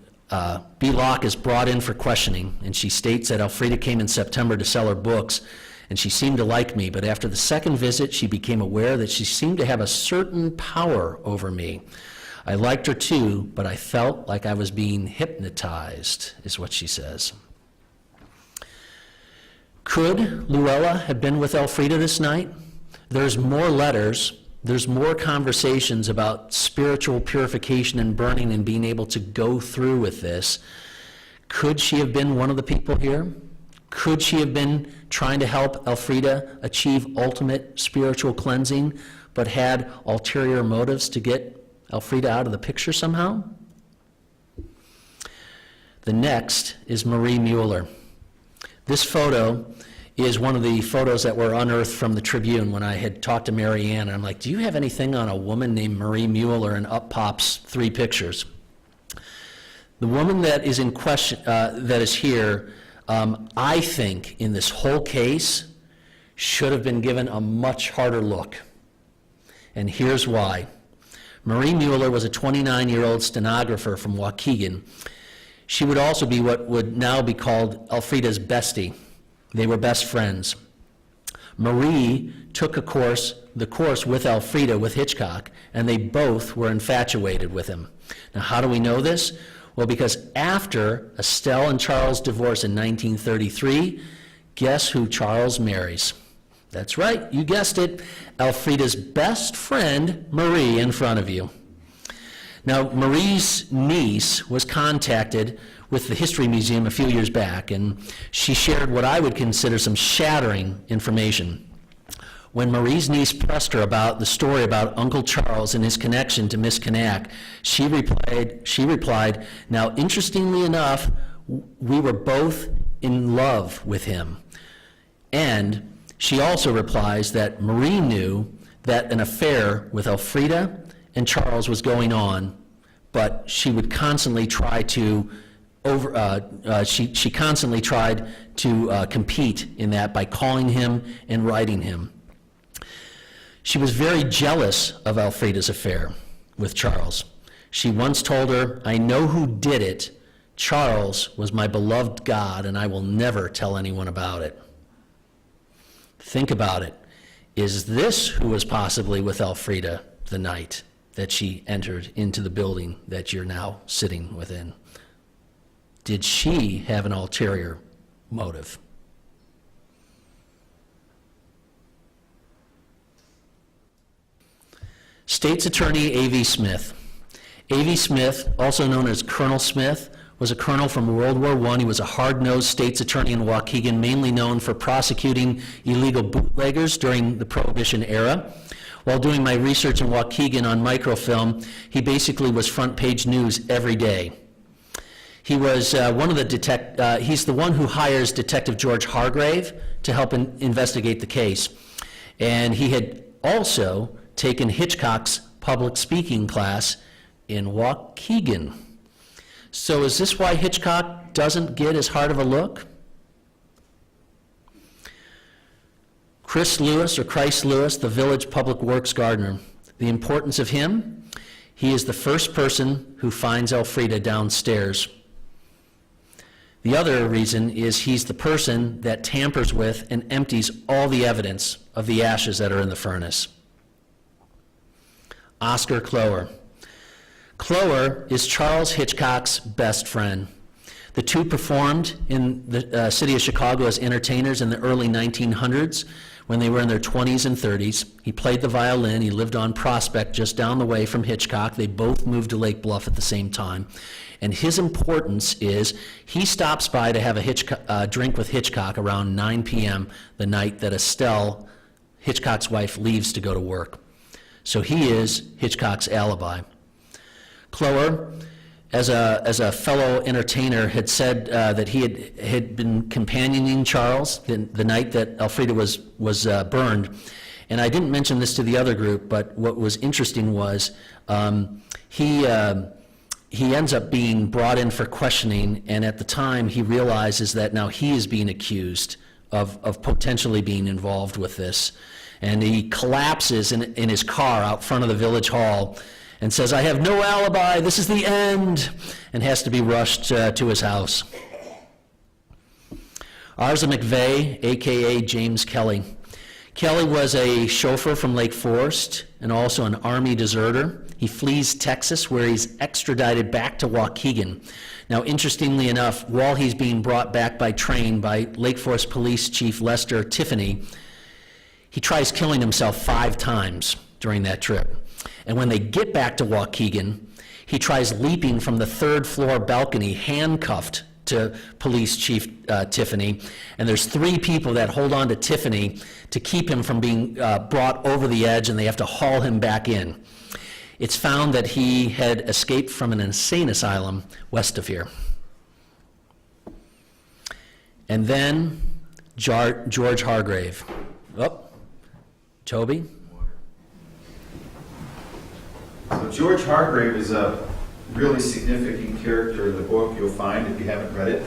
B. Locke is brought in for questioning, and she states that Elfrieda came in September to sell her books, and she seemed to like me, but after the second visit, she became aware that she seemed to have a certain power over me. I liked her too, but I felt like I was being hypnotized, is what she says. Could Luella have been with Elfrieda this night? There's more letters. There's more conversations about spiritual purification and burning and being able to go through with this. Could she have been one of the people here? Could she have been trying to help Elfrieda achieve ultimate spiritual cleansing, but had ulterior motives to get Elfrieda out of the picture somehow? The next is Marie Mueller. This photo is one of the photos that were unearthed from the Tribune when I had talked to Mary Ann. And I'm like, do you have anything on a woman named Marie Mueller? And up pops 3 pictures. The woman that is in question, that is here, I think in this whole case should have been given a much harder look. And here's why. Marie Mueller was a 29-year-old stenographer from Waukegan. She would also be what would now be called Elfrieda's bestie. They were best friends. Marie took the course with Elfrieda with Hitchcock, and they both were infatuated with him. Now, how do we know this? Well, because after Estelle and Charles' divorce in 1933, guess who Charles marries? That's right, you guessed it, Elfrieda's best friend, Marie, in front of you. Now, Marie's niece was contacted with the History Museum a few years back, and she shared what I would consider some shattering information. When Marie's niece pressed her about the story about Uncle Charles and his connection to Miss Knaak, she replied, now, interestingly enough, we were both in love with him. And she also replies that Marie knew that an affair with Elfrieda and Charles was going on, but she would constantly try to she constantly tried to compete in that by calling him and writing him. She was very jealous of Elfrieda's affair with Charles. She once told her, I know who did it. Charles was my beloved God, and I will never tell anyone about it. Think about it. Is this who was possibly with Elfrieda the night that she entered into the building that you're now sitting within? Did she have an ulterior motive? State's Attorney A.V. Smith. A.V. Smith, also known as Colonel Smith, was a colonel from World War I. He was a hard-nosed state's attorney in Waukegan, mainly known for prosecuting illegal bootleggers during the Prohibition era. While doing my research in Waukegan on microfilm, he basically was front-page news every day. He was he's the one who hires Detective George Hargrave to help investigate the case. And he had also taken Hitchcock's public speaking class in Waukegan. So is this why Hitchcock doesn't get as hard of a look? Chris Lewis, the village public works gardener. The importance of him? He is the first person who finds Elfrieda downstairs. The other reason is he's the person that tampers with and empties all the evidence of the ashes that are in the furnace. Oscar Clower. Clower is Charles Hitchcock's best friend. The two performed in the city of Chicago as entertainers in the early 1900s when they were in their 20s and 30s. He played the violin. He lived on Prospect just down the way from Hitchcock. They both moved to Lake Bluff at the same time. And his importance is he stops by to have a drink with Hitchcock around 9 p.m. the night that Estelle, Hitchcock's wife, leaves to go to work. So he is Hitchcock's alibi. Clower, as a fellow entertainer, had said that he had been companioning Charles the night that Elfrieda was burned. And I didn't mention this to the other group, but what was interesting was he ends up being brought in for questioning, and at the time he realizes that now he is being accused of potentially being involved with this. And he collapses in his car out front of the village hall and says, I have no alibi, this is the end, and has to be rushed to his house. Arza McVeigh, a.k.a. James Kelly. Kelly was a chauffeur from Lake Forest and also an Army deserter. He flees Texas, where he's extradited back to Waukegan. Now, interestingly enough, while he's being brought back by train by Lake Forest Police Chief Lester Tiffany, he tries killing himself 5 times during that trip. And when they get back to Waukegan, he tries leaping from the 3rd floor balcony, handcuffed to Police Chief Tiffany. And there's 3 people that hold on to Tiffany to keep him from being brought over the edge, and they have to haul him back in. It's found that he had escaped from an insane asylum west of here. And then George Hargrave. Oh, Toby? So George Hargrave is a really significant character in the book, you'll find if you haven't read it.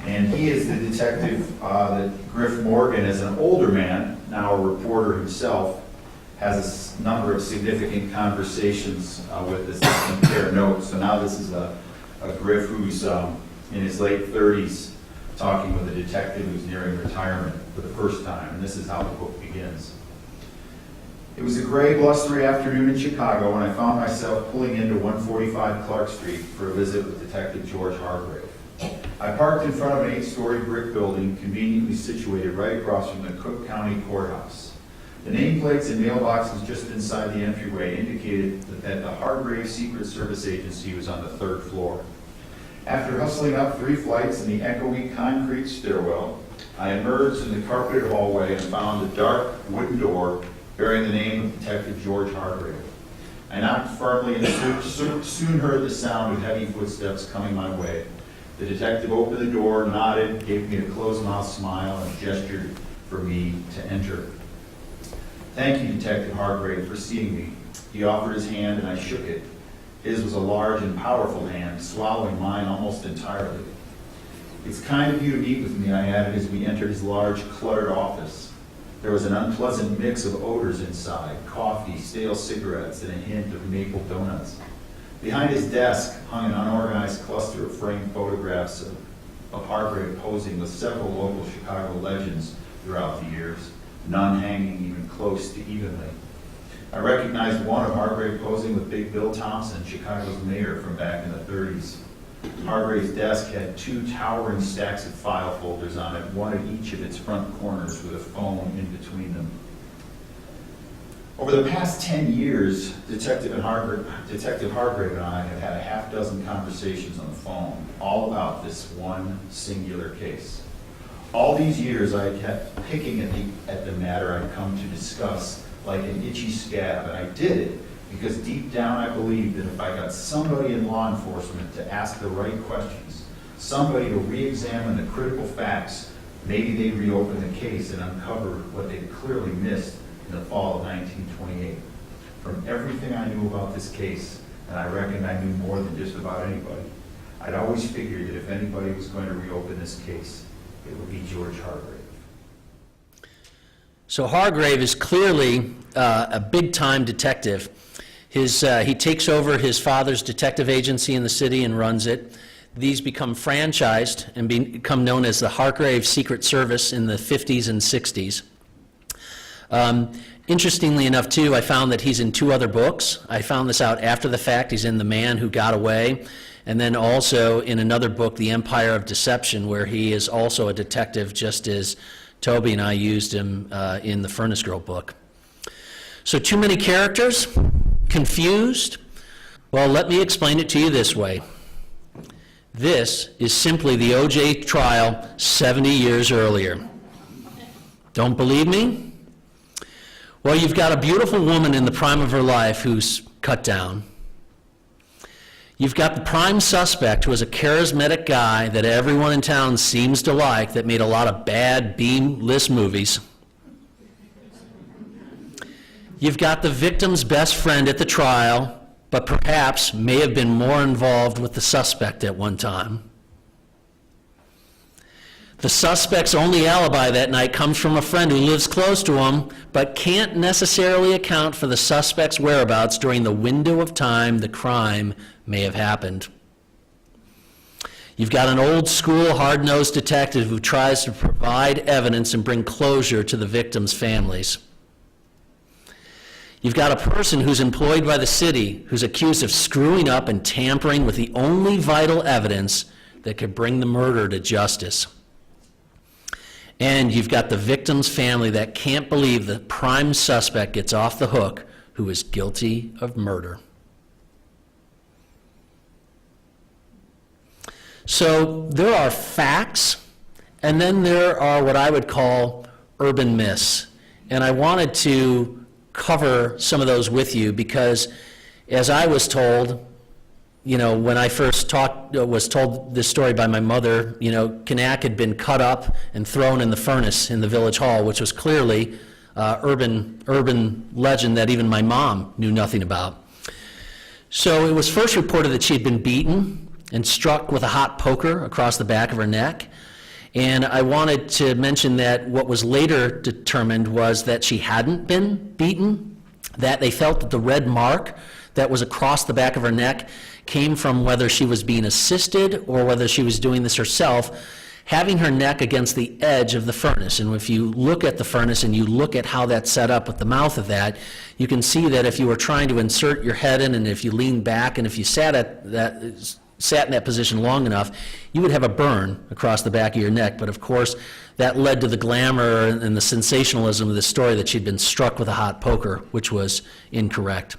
And he is the detective that Griff Morgan, as an older man, now a reporter himself, has a number of significant conversations with this and compare notes. So now this is a Griff who's in his late 30s talking with a detective who's nearing retirement for the first time. And this is how the book begins. It was a gray, blustery afternoon in Chicago when I found myself pulling into 145 Clark Street for a visit with Detective George Hargrave. I parked in front of an 8-story brick building conveniently situated right across from the Cook County Courthouse. The nameplates and mailboxes just inside the entryway indicated that the Hargrave Secret Service Agency was on the 3rd floor. After hustling up 3 flights in the echoey concrete stairwell, I emerged in the carpeted hallway and found a dark wooden door bearing the name of Detective George Hargrave. I knocked firmly and soon heard the sound of heavy footsteps coming my way. The detective opened the door, nodded, gave me a closed-mouth smile, and gestured for me to enter. "Thank you, Detective Hargrave, for seeing me." He offered his hand, and I shook it. His was a large and powerful hand, swallowing mine almost entirely. "It's kind of you to meet with me," I added as we entered his large, cluttered office. There was an unpleasant mix of odors inside: coffee, stale cigarettes, and a hint of maple donuts. Behind his desk hung an unorganized cluster of framed photographs of Hargrave posing with several local Chicago legends throughout the years, none hanging even close to evenly. I recognized one of Hargrave posing with Big Bill Thompson, Chicago's mayor from back in the 30s. Hargrave's desk had 2 towering stacks of file folders on it, one at each of its front corners with a phone in between them. Over the past 10 years, Detective Hargrave and I have had a half dozen conversations on the phone, all about this one singular case. All these years I kept picking at the matter I'd come to discuss like an itchy scab, and I did it because deep down I believed that if I got somebody in law enforcement to ask the right questions, somebody to re-examine the critical facts, maybe they'd reopen the case and uncover what they'd clearly missed in the fall of 1928. From everything I knew about this case, and I reckon I knew more than just about anybody, I'd always figured that if anybody was going to reopen this case, it would be George Hargrave. So Hargrave is clearly a big-time detective. He takes over his father's detective agency in the city and runs it. These become franchised and become known as the Hargrave Secret Service in the 50s and 60s. Interestingly enough, too, I found that he's in 2 other books. I found this out after the fact. He's in The Man Who Got Away, and then also in another book, The Empire of Deception, where he is also a detective, just as Toby and I used him in the Furnace Girl book. So too many characters? Confused? Well, let me explain it to you this way. This is simply the O.J. trial 70 years earlier. Don't believe me? Well, you've got a beautiful woman in the prime of her life who's cut down. You've got the prime suspect, who is a charismatic guy that everyone in town seems to like, that made a lot of bad B-list movies. You've got the victim's best friend at the trial, but perhaps may have been more involved with the suspect at one time. The suspect's only alibi that night comes from a friend who lives close to him, but can't necessarily account for the suspect's whereabouts during the window of time the crime may have happened. You've got an old-school, hard-nosed detective who tries to provide evidence and bring closure to the victims' families. You've got a person who's employed by the city who's accused of screwing up and tampering with the only vital evidence that could bring the murder to justice. And you've got the victim's family that can't believe the prime suspect gets off the hook, who is guilty of murder. So there are facts, and then there are what I would call urban myths. And I wanted to cover some of those with you because, as I was told, when I first was told this story by my mother, Knaak had been cut up and thrown in the furnace in the village hall, which was clearly urban legend that even my mom knew nothing about. So it was first reported that she had been beaten and struck with a hot poker across the back of her neck. And I wanted to mention that what was later determined was that she hadn't been beaten, that they felt that the red mark that was across the back of her neck came from whether she was being assisted or whether she was doing this herself. having her neck against the edge of the furnace. And if you look at the furnace and you look at how that's set up with the mouth of that, you can see that if you were trying to insert your head in, and if you leaned back, and if you sat in that position long enough, you would have a burn across the back of your neck. But of course, that led to the glamour and the sensationalism of the story that she'd been struck with a hot poker, which was incorrect.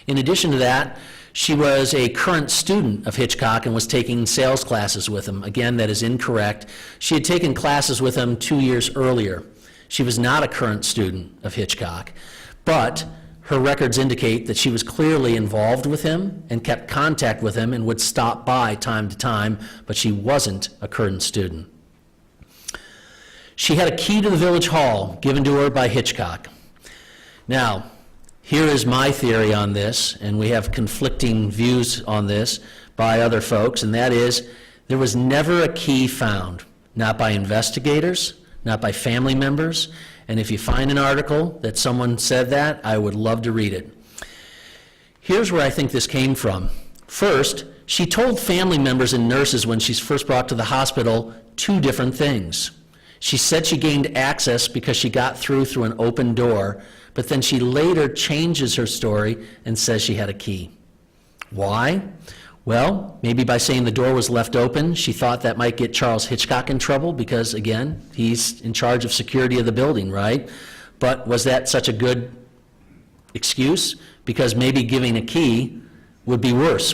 In addition to that, she was a current student of Hitchcock and was taking sales classes with him. Again, that is incorrect. She had taken classes with him 2 years earlier. She was not a current student of Hitchcock, but her records indicate that she was clearly involved with him and kept contact with him and would stop by time to time, but she wasn't a current student. She had a key to the village hall given to her by Hitchcock. Now, here is my theory on this, and we have conflicting views on this by other folks, and that is there was never a key found, not by investigators, not by family members, and if you find an article that someone said that, I would love to read it. Here's where I think this came from. First, she told family members and nurses when she's first brought to the hospital 2 different things. She said she gained access because she got through an open door, but then she later changes her story and says she had a key. Why? Well, maybe by saying the door was left open, she thought that might get Charles Hitchcock in trouble because, again, he's in charge of security of the building, right? But was that such a good excuse? Because maybe giving a key would be worse.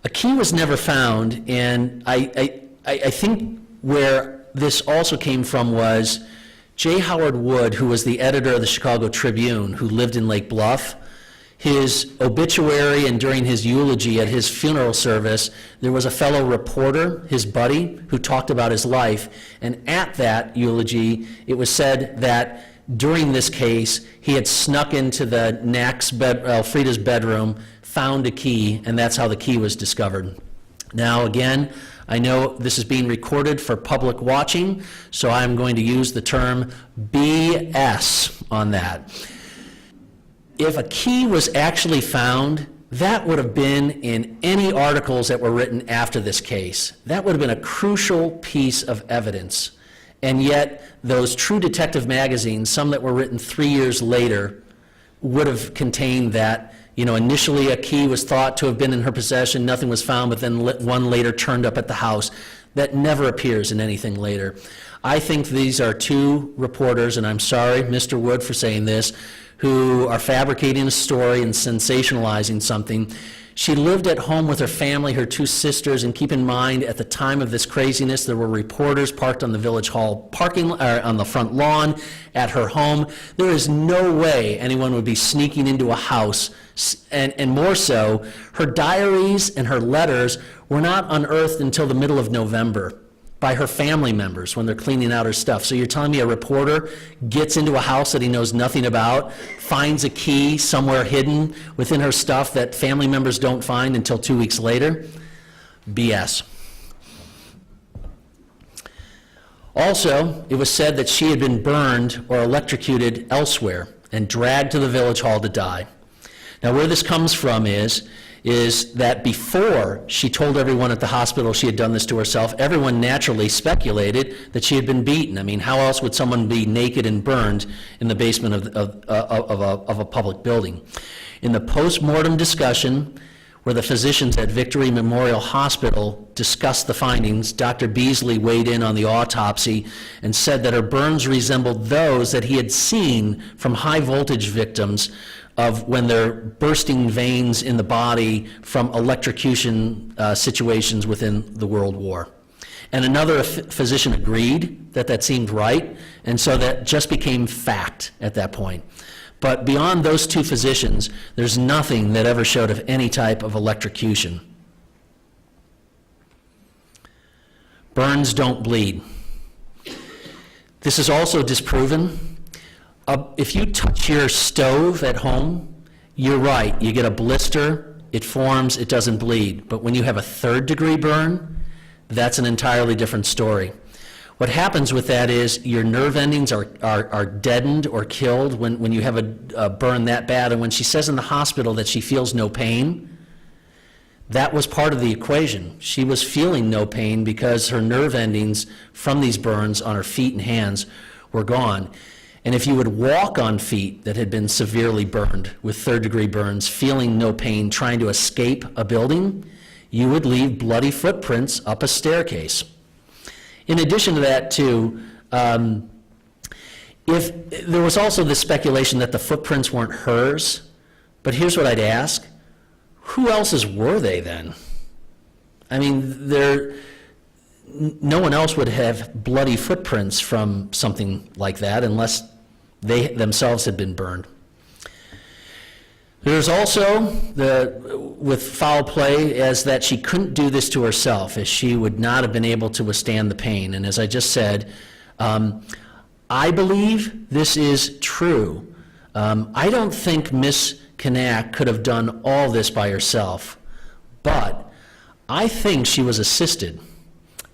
A key was never found, and I think where this also came from was J. Howard Wood, who was the editor of the Chicago Tribune, who lived in Lake Bluff. His obituary and during his eulogy at his funeral service, there was a fellow reporter, his buddy, who talked about his life. And at that eulogy, it was said that during this case, he had snuck into the Knaak's Elfrieda's bedroom, found a key, and that's how the key was discovered. Now, again, I know this is being recorded for public watching, so I'm going to use the term BS on that. If a key was actually found, that would have been in any articles that were written after this case. That would have been a crucial piece of evidence. And yet, those True Detective magazines, some that were written 3 years later, would have contained that. Initially a key was thought to have been in her possession, nothing was found, but then one later turned up at the house. That never appears in anything later. I think these are 2 reporters, and I'm sorry, Mr. Wood, for saying this, who are fabricating a story and sensationalizing something. She lived at home with her family, her 2 sisters, and keep in mind, at the time of this craziness, there were reporters parked on the village hall on the front lawn at her home. There is no way anyone would be sneaking into a house, and more so, her diaries and her letters were not unearthed until the middle of November by her family members when they're cleaning out her stuff. So you're telling me a reporter gets into a house that he knows nothing about, finds a key somewhere hidden within her stuff that family members don't find until 2 weeks later? BS. Also, it was said that she had been burned or electrocuted elsewhere and dragged to the village hall to die. Now, where this comes from is that before she told everyone at the hospital she had done this to herself, everyone naturally speculated that she had been beaten. I mean, how else would someone be naked and burned in the basement of a public building? In the post-mortem discussion, where the physicians at Victory Memorial Hospital discussed the findings, Dr. Beasley weighed in on the autopsy and said that her burns resembled those that he had seen from high-voltage victims of when they're bursting veins in the body from electrocution situations within the World War. And another physician agreed that that seemed right, and so that just became fact at that point. But beyond those 2 physicians, there's nothing that ever showed of any type of electrocution. Burns don't bleed. This is also disproven. If you touch your stove at home, you're right, you get a blister, it forms, it doesn't bleed. But when you have a 3rd-degree burn, that's an entirely different story. What happens with that is your nerve endings are deadened or killed when you have a burn that bad. And when she says in the hospital that she feels no pain, that was part of the equation. She was feeling no pain because her nerve endings from these burns on her feet and hands were gone. And if you would walk on feet that had been severely burned with third-degree burns, feeling no pain, trying to escape a building, you would leave bloody footprints up a staircase. In addition to that, too, if there was also this speculation that the footprints weren't hers, but here's what I'd ask. Who else's were they then? I mean, no one else would have bloody footprints from something like that unless they themselves had been burned. There's also, with foul play, as that she couldn't do this to herself, as she would not have been able to withstand the pain. And as I just said, I believe this is true. I don't think Miss Knaak could have done all this by herself, but I think she was assisted,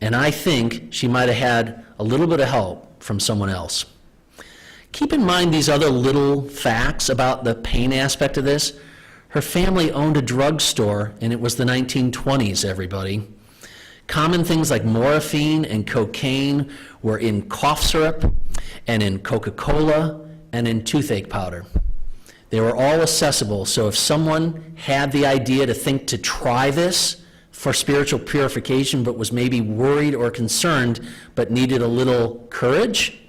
and I think she might have had a little bit of help from someone else. Keep in mind these other little facts about the pain aspect of this. Her family owned a drugstore, and it was the 1920s, everybody. Common things like morphine and cocaine were in cough syrup and in Coca-Cola and in toothache powder. They were all accessible, so if someone had the idea to think to try this for spiritual purification but was maybe worried or concerned but needed a little courage,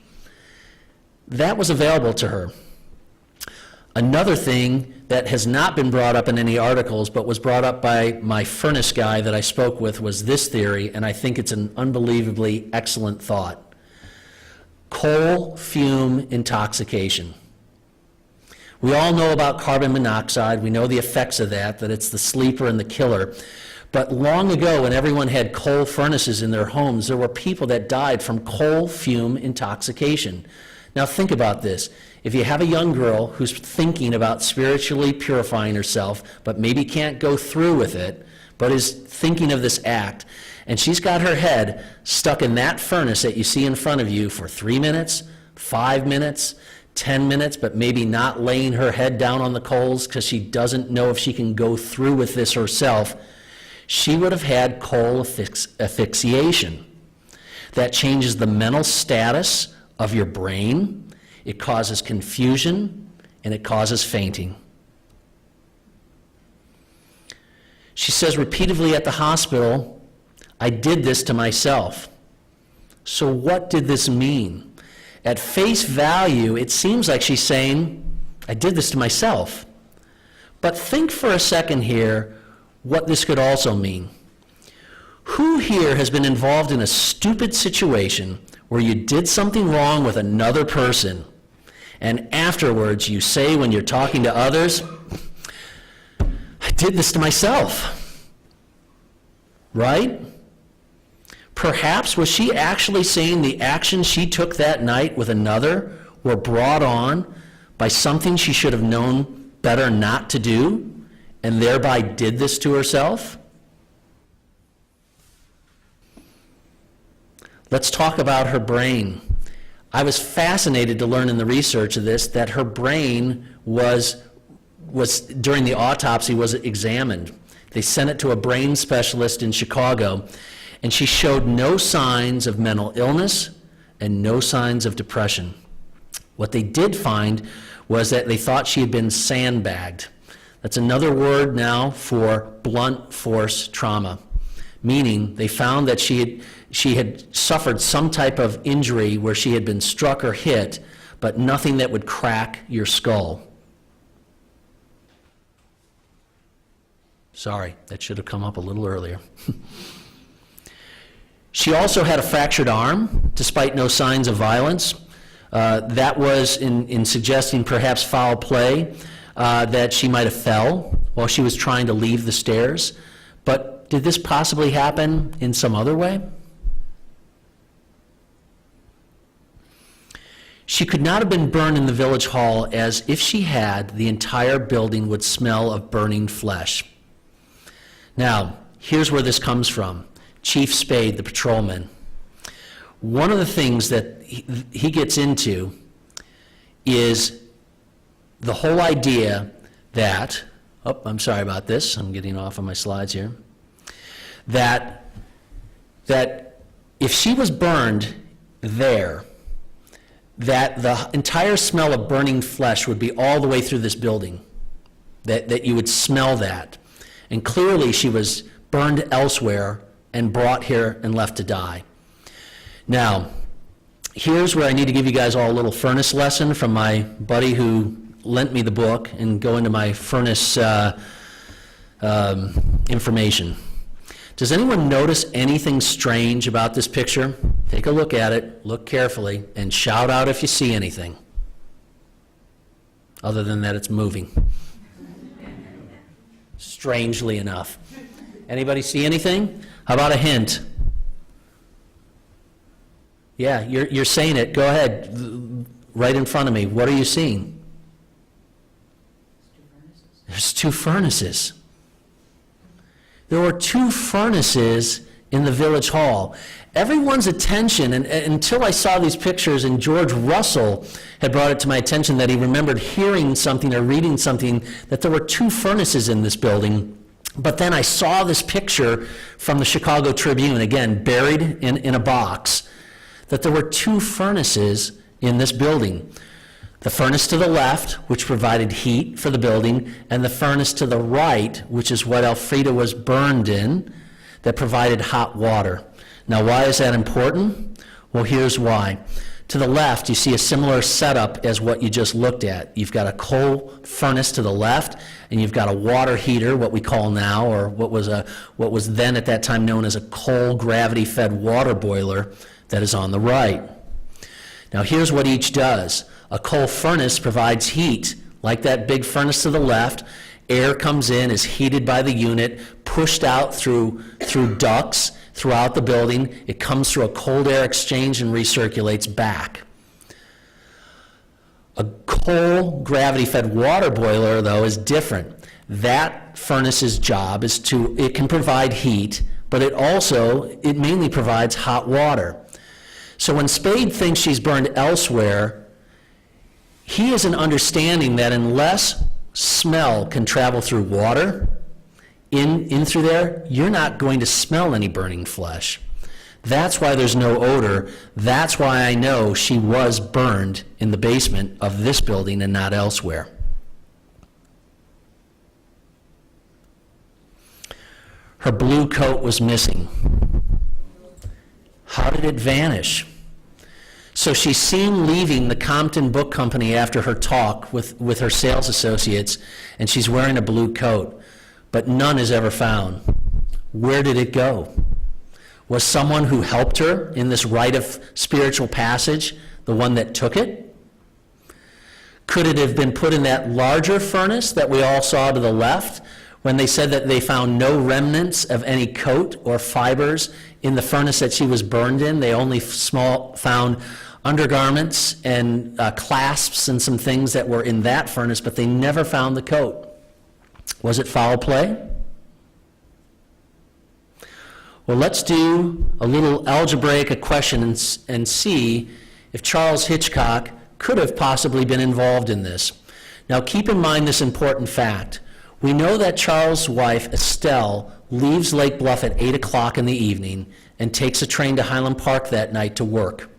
that was available to her. Another thing that has not been brought up in any articles but was brought up by my furnace guy that I spoke with was this theory, and I think it's an unbelievably excellent thought. Coal fume intoxication. We all know about carbon monoxide. We know the effects of that it's the sleeper and the killer. But long ago, when everyone had coal furnaces in their homes, there were people that died from coal fume intoxication. Now think about this. If you have a young girl who's thinking about spiritually purifying herself, but maybe can't go through with it, but is thinking of this act, and she's got her head stuck in that furnace that you see in front of you for 3 minutes, 5 minutes, 10 minutes, but maybe not laying her head down on the coals because she doesn't know if she can go through with this herself, she would have had coal asphyxiation. That changes the mental status of your brain. It causes confusion, and it causes fainting. She says repeatedly at the hospital, I did this to myself. So what did this mean? At face value, it seems like she's saying, I did this to myself. But think for a second here what this could also mean. Who here has been involved in a stupid situation where you did something wrong with another person, and afterwards you say when you're talking to others, I did this to myself, right? Perhaps was she actually saying the actions she took that night with another were brought on by something she should have known better not to do, and thereby did this to herself? Let's talk about her brain. I was fascinated to learn in the research of this that her brain was during the autopsy was examined. They sent it to a brain specialist in Chicago, and she showed no signs of mental illness and no signs of depression. What they did find was that they thought she had been sandbagged. That's another word now for blunt force trauma, meaning they found that she had suffered some type of injury where she had been struck or hit, but nothing that would crack your skull. Sorry, that should have come up a little earlier. She also had a fractured arm, despite no signs of violence. That was in suggesting perhaps foul play, that she might have fell while she was trying to leave the stairs. But did this possibly happen in some other way? She could not have been burned in the village hall, as if she had, the entire building would smell of burning flesh. Now, here's where this comes from. Chief Spade, the patrolman. One of the things that he gets into is the whole idea that, oh, I'm sorry about this, I'm getting off on my slides here, that if she was burned there, that the entire smell of burning flesh would be all the way through this building, that you would smell that. And clearly she was burned elsewhere and brought here and left to die. Now, here's where I need to give you guys all a little furnace lesson from my buddy who lent me the book and go into my furnace information. Does anyone notice anything strange about this picture? Take a look at it, look carefully, and shout out if you see anything. Other than that, it's moving. Strangely enough. Anybody see anything? How about a hint? Yeah, you're saying it. Go ahead. Right in front of me. What are you seeing? There's two furnaces. There were two furnaces in the village hall. Everyone's attention, and until I saw these pictures, and George Russell had brought it to my attention that he remembered hearing something or reading something, that there were two furnaces in this building. But then I saw this picture from the Chicago Tribune, again, buried in a box, that there were two furnaces in this building. The furnace to the left, which provided heat for the building, and the furnace to the right, which is what Elfrieda was burned in, that provided hot water. Now, why is that important? Well, here's why. To the left, you see a similar setup as what you just looked at. You've got a coal furnace to the left, and you've got a water heater, what we call now, or what was then at that time known as a coal gravity-fed water boiler, that is on the right. Now, here's what each does. A coal furnace provides heat, like that big furnace to the left. Air comes in, is heated by the unit, pushed out through ducts throughout the building. It comes through a cold air exchange and recirculates back. A coal gravity-fed water boiler, though, is different. That furnace's job is it can provide heat, but it mainly provides hot water. So when Spade thinks she's burned elsewhere, he has an understanding that unless smell can travel through water, in through there, you're not going to smell any burning flesh. That's why there's no odor. That's why I know she was burned in the basement of this building and not elsewhere. Her blue coat was missing. How did it vanish? So she's seen leaving the Compton Book Company after her talk with her sales associates, and she's wearing a blue coat, but none is ever found. Where did it go? Was someone who helped her in this rite of spiritual passage the one that took it? Could it have been put in that larger furnace that we all saw to the left when they said that they found no remnants of any coat or fibers in the furnace that she was burned in? They only found undergarments and clasps and some things that were in that furnace, but they never found the coat. Was it foul play? Well, let's do a little algebraic question and see if Charles Hitchcock could have possibly been involved in this. Now, keep in mind this important fact. We know that Charles' wife, Estelle, leaves Lake Bluff at 8 o'clock in the evening and takes a train to Highland Park that night to work.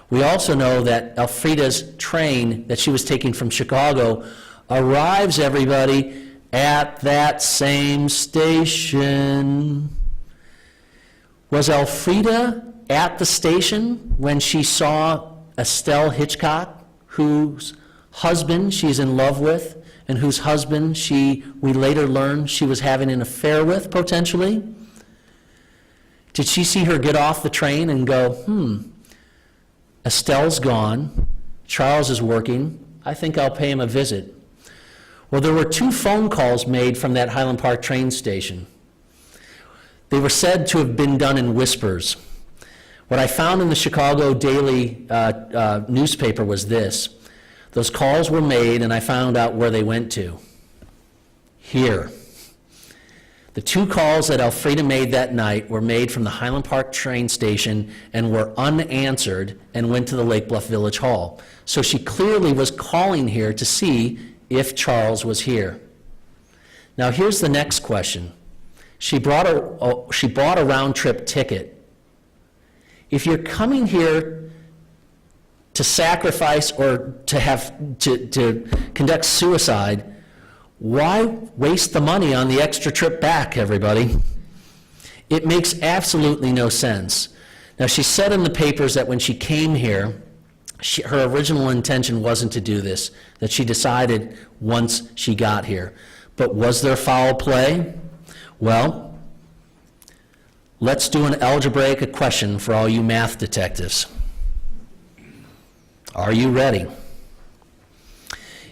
We also know that Elfrieda's train that she was taking from Chicago arrives, everybody, at that same station. Was Elfrieda at the station when she saw Estelle Hitchcock, whose husband she's in love with, and whose husband we later learned she was having an affair with, potentially? Did she see her get off the train and go, Estelle's gone, Charles is working, I think I'll pay him a visit? Well, there were 2 phone calls made from that Highland Park train station. They were said to have been done in whispers. What I found in the Chicago Daily newspaper was this. Those calls were made, and I found out where they went to. Here. The 2 calls that Elfrieda made that night were made from the Highland Park train station and were unanswered and went to the Lake Bluff Village Hall. So she clearly was calling here to see if Charles was here. Now, here's the next question. She bought a round-trip ticket. If you're coming here to sacrifice or to conduct suicide, why waste the money on the extra trip back, everybody? It makes absolutely no sense. Now, she said in the papers that when she came here, her original intention wasn't to do this, that she decided once she got here. But was there foul play? Well, let's do an algebraic question for all you math detectives. Are you ready?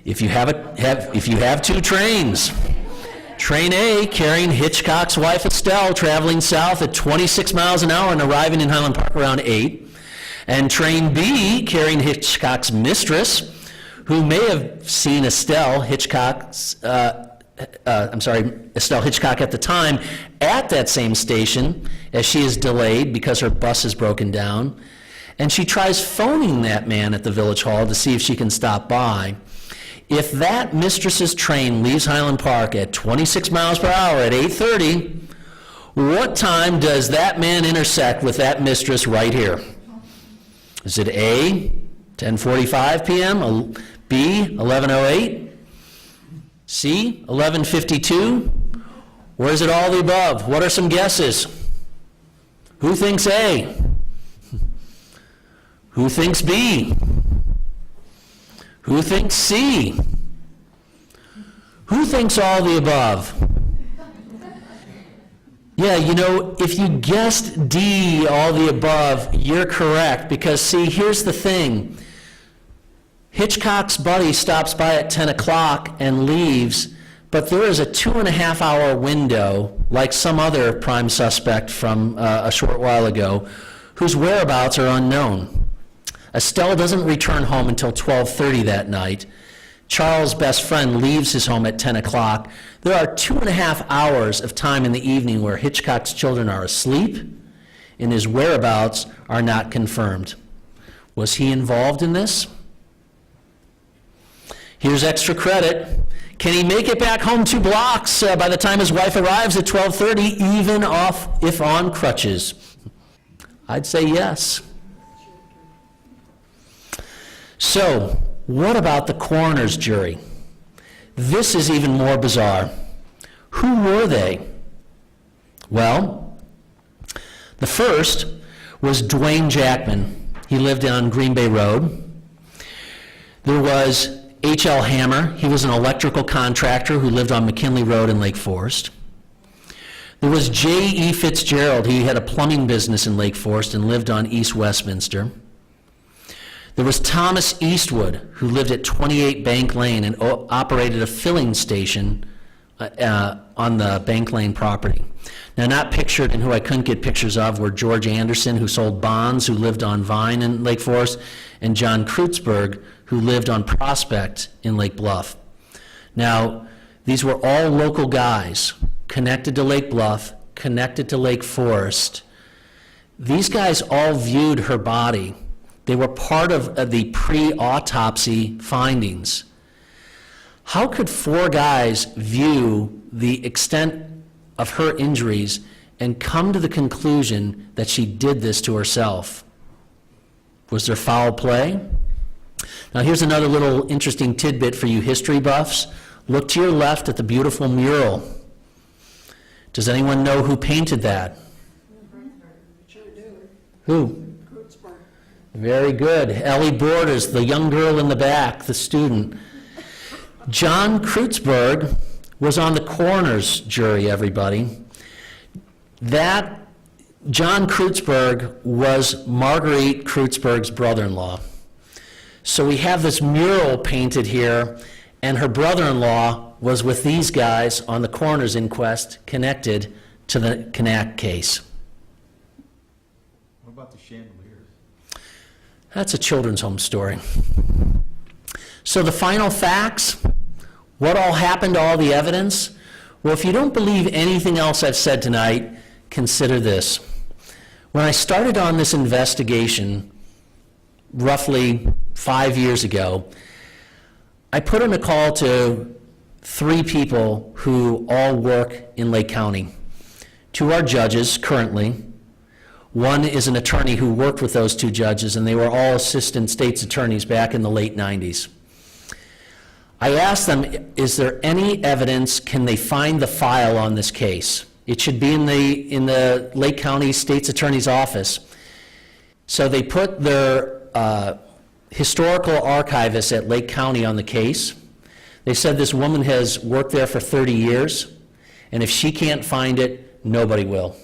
If you have two trains, Train A carrying Hitchcock's wife Estelle traveling south at 26 miles an hour and arriving in Highland Park around 8, and Train B carrying Hitchcock's mistress, who may have seen Estelle Hitchcock at the time at that same station, as she is delayed because her bus is broken down, and she tries phoning that man at the Village Hall to see if she can stop by. If that mistress's train leaves Highland Park at 26 miles per hour at 8:30, what time does that man intersect with that mistress right here? Is it A, 10:45 p.m., B, 11:08, C, 11:52, or is it all the above? What are some guesses? Who thinks A? Who thinks B? Who thinks C? Who thinks all the above? Yeah, you know, if you guessed D, all the above, you're correct, because see, here's the thing. Hitchcock's buddy stops by at 10 o'clock and leaves, but there is a 2.5-hour window, like some other prime suspect from a short while ago, whose whereabouts are unknown. Estelle doesn't return home until 12:30 that night. Charles' best friend leaves his home at 10 o'clock. There are 2.5 hours of time in the evening where Hitchcock's children are asleep and his whereabouts are not confirmed. Was he involved in this? Here's extra credit. Can he make it back home 2 blocks by the time his wife arrives at 12:30, even if on crutches? I'd say yes. So, what about the coroner's jury? This is even more bizarre. Who were they? Well, the first was Dwayne Jackman. He lived on Green Bay Road. There was H.L. Hammer. He was an electrical contractor who lived on McKinley Road in Lake Forest. There was J.E. Fitzgerald. He had a plumbing business in Lake Forest and lived on East Westminster. There was Thomas Eastwood, who lived at 28 Bank Lane and operated a filling station on the Bank Lane property. Now, not pictured and who I couldn't get pictures of were George Anderson, who sold bonds, who lived on Vine in Lake Forest, and John Kreutzberg, who lived on Prospect in Lake Bluff. Now, these were all local guys connected to Lake Bluff, connected to Lake Forest. These guys all viewed her body. They were part of the pre-autopsy findings. How could 4 guys view the extent of her injuries and come to the conclusion that she did this to herself? Was there foul play? Now here's another little interesting tidbit for you history buffs. Look to your left at the beautiful mural. Does anyone know who painted that? Who? Very good. Ellie Borders, the young girl in the back, the student. John Kreutzberg was on the coroner's jury, everybody. That John Kreutzberg was Marguerite Kreutzberg's brother-in-law. So we have this mural painted here, and her brother-in-law was with these guys on the coroner's inquest connected to the Knaak case. What about the chandeliers? That's a children's home story. So the final facts, what all happened to all the evidence? Well, if you don't believe anything else I've said tonight, consider this. When I started on this investigation, roughly 5 years ago, I put in a call to 3 people who all work in Lake County. 2 are judges currently. 1 is an attorney who worked with those 2 judges, and they were all assistant state's attorneys back in the late 90s. I asked them, is there any evidence, can they find the file on this case? It should be in the Lake County State's Attorney's Office. So they put their historical archivist at Lake County on the case. They said this woman has worked there for 30 years, and if she can't find it, nobody will.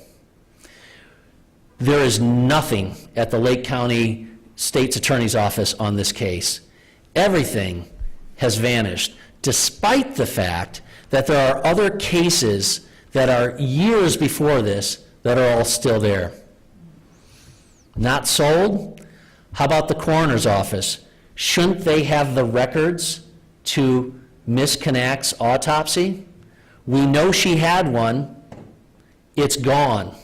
There is nothing at the Lake County State's Attorney's Office on this case. Everything has vanished, despite the fact that there are other cases that are years before this that are all still there. Not sold? How about the coroner's office? Shouldn't they have the records to Miss Knaak's autopsy? We know she had one. It's gone.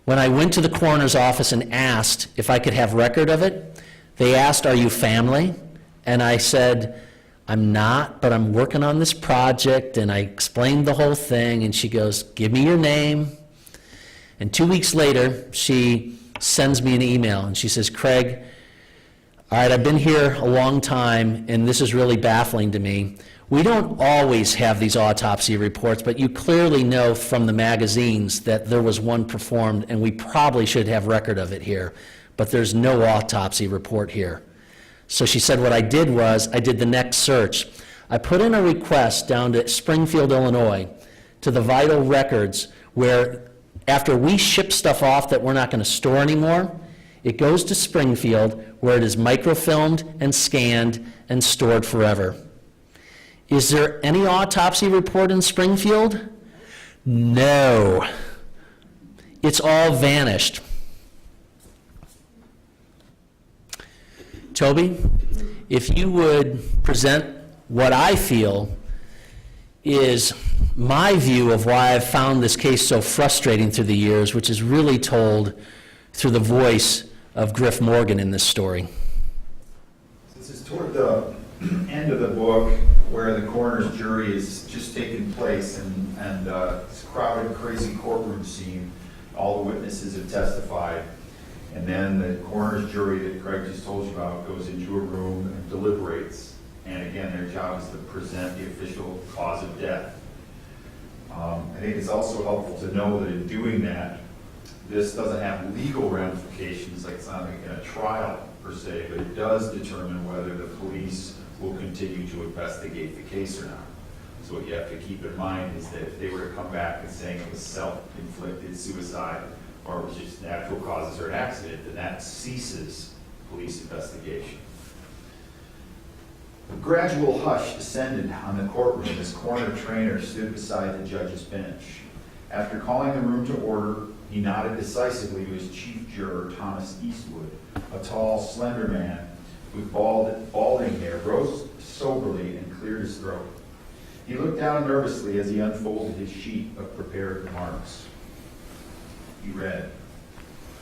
When I went to the coroner's office and asked if I could have record of it, they asked, are you family? And I said, I'm not, but I'm working on this project, and I explained the whole thing, and she goes, give me your name. And 2 weeks later, she sends me an email, and she says, Craig, all right, I've been here a long time, and this is really baffling to me. We don't always have these autopsy reports, but you clearly know from the magazines that there was one performed, and we probably should have record of it here, but there's no autopsy report here. So she said what I did was, I did the next search. I put in a request down to Springfield, Illinois, to the Vital Records, where after we ship stuff off that we're not going to store anymore, it goes to Springfield, where it is microfilmed and scanned and stored forever. Is there any autopsy report in Springfield? No. It's all vanished. Toby, if you would present what I feel is my view of why I've found this case so frustrating through the years, which is really told through the voice of Griff Morgan in this story. This is toward the end of the book where the coroner's jury is just taking place, and this crowded, crazy courtroom scene. All the witnesses have testified. And then the coroner's jury that Craig just told you about goes into a room and deliberates. And again, their job is to present the official cause of death. I think it's also helpful to know that in doing that, this doesn't have legal ramifications, like it's not like in a trial per se, but it does determine whether the police will continue to investigate the case or not. So what you have to keep in mind is that if they were to come back and saying it was self-inflicted suicide, or it was just natural causes or an accident, then that ceases police investigation. A gradual hush descended on the courtroom as coroner Traynor stood beside the judge's bench. After calling the room to order, he nodded decisively to his chief juror, Thomas Eastwood, a tall, slender man with balding hair, rose soberly and cleared his throat. He looked down nervously as he unfolded his sheet of prepared remarks. He read,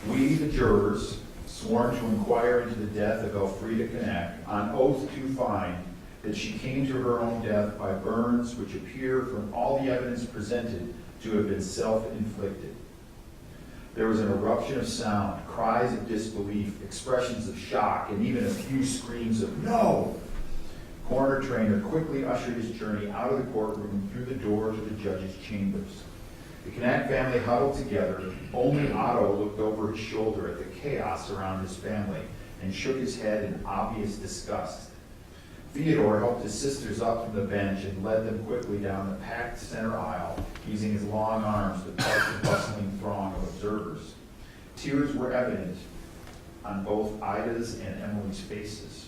"We, the jurors, sworn to inquire into the death of Elfrieda Knaak, on oath to find that she came to her own death by burns which appear from all the evidence presented to have been self-inflicted." There was an eruption of sound, cries of disbelief, expressions of shock, and even a few screams of "no!" Coroner Traynor quickly ushered his journey out of the courtroom through the door to the judge's chambers. The Knaak family huddled together. Only Otto looked over his shoulder at the chaos around his family and shook his head in obvious disgust. Theodore helped his sisters up from the bench and led them quickly down the packed center aisle, using his long arms to part the bustling throng of observers. Tears were evident on both Ida's and Emily's faces.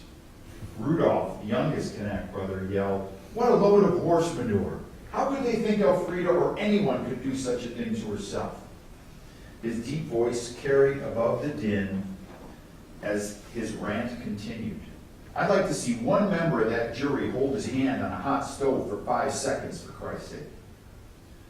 Rudolph, the youngest Knaak brother, yelled, "What a load of horse manure! How could they think Elfrieda or anyone could do such a thing to herself?" His deep voice carried above the din as his rant continued. "I'd like to see one member of that jury hold his hand on a hot stove for 5 seconds, for Christ's sake."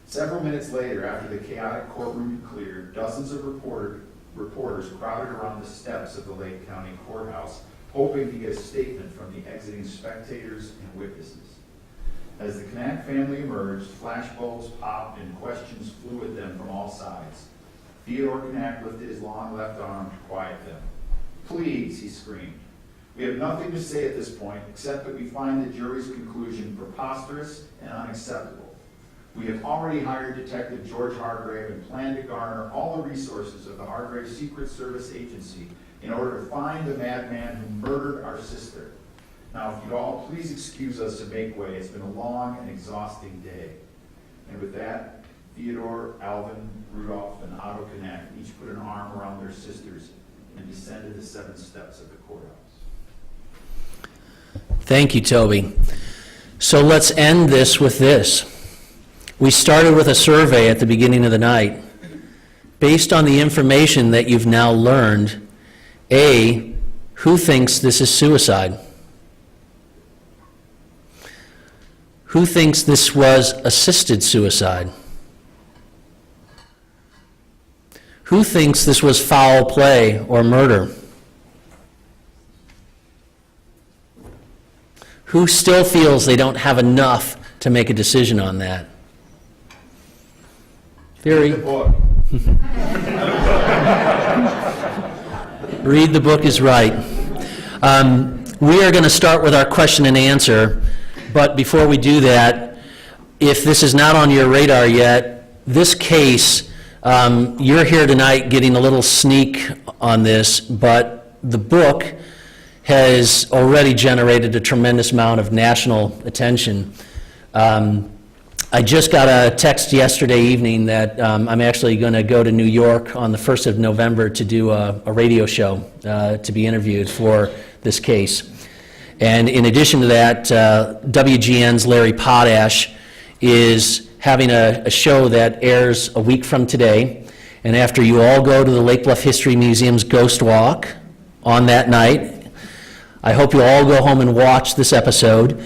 Several minutes later, after the chaotic courtroom had cleared, dozens of reporters crowded around the steps of the Lake County Courthouse, hoping to get a statement from the exiting spectators and witnesses. As the Knaak family emerged, flashbulbs popped and questions flew at them from all sides. Theodore Knaak lifted his long left arm to quiet them. "Please," he screamed. "We have nothing to say at this point except that we find the jury's conclusion preposterous and unacceptable. We have already hired Detective George Hargrave and plan to garner all the resources of the Hargrave Secret Service Agency in order to find the madman who murdered our sister. Now, if you'd all please excuse us and make way, it's been a long and exhausting day." And with that, Theodore, Alvin, Rudolph, and Otto Knaak each put an arm around their sisters and descended the 7 steps of the courthouse. Thank you, Toby. So let's end this with this. We started with a survey at the beginning of the night. Based on the information that you've now learned, A, who thinks this is suicide? Who thinks this was assisted suicide? Who thinks this was foul play or murder? Who still feels they don't have enough to make a decision on that? Theory. Read the book. Read the book is right. We are going to start with our question and answer, but before we do that, if this is not on your radar yet, this case, you're here tonight getting a little sneak on this, but the book has already generated a tremendous amount of national attention. I just got a text yesterday evening that I'm actually going to go to New York on the 1st of November to do a radio show to be interviewed for this case. And in addition to that, WGN's Larry Potash is having a show that airs a week from today. And after you all go to the Lake Bluff History Museum's Ghost Walk on that night, I hope you'll all go home and watch this episode.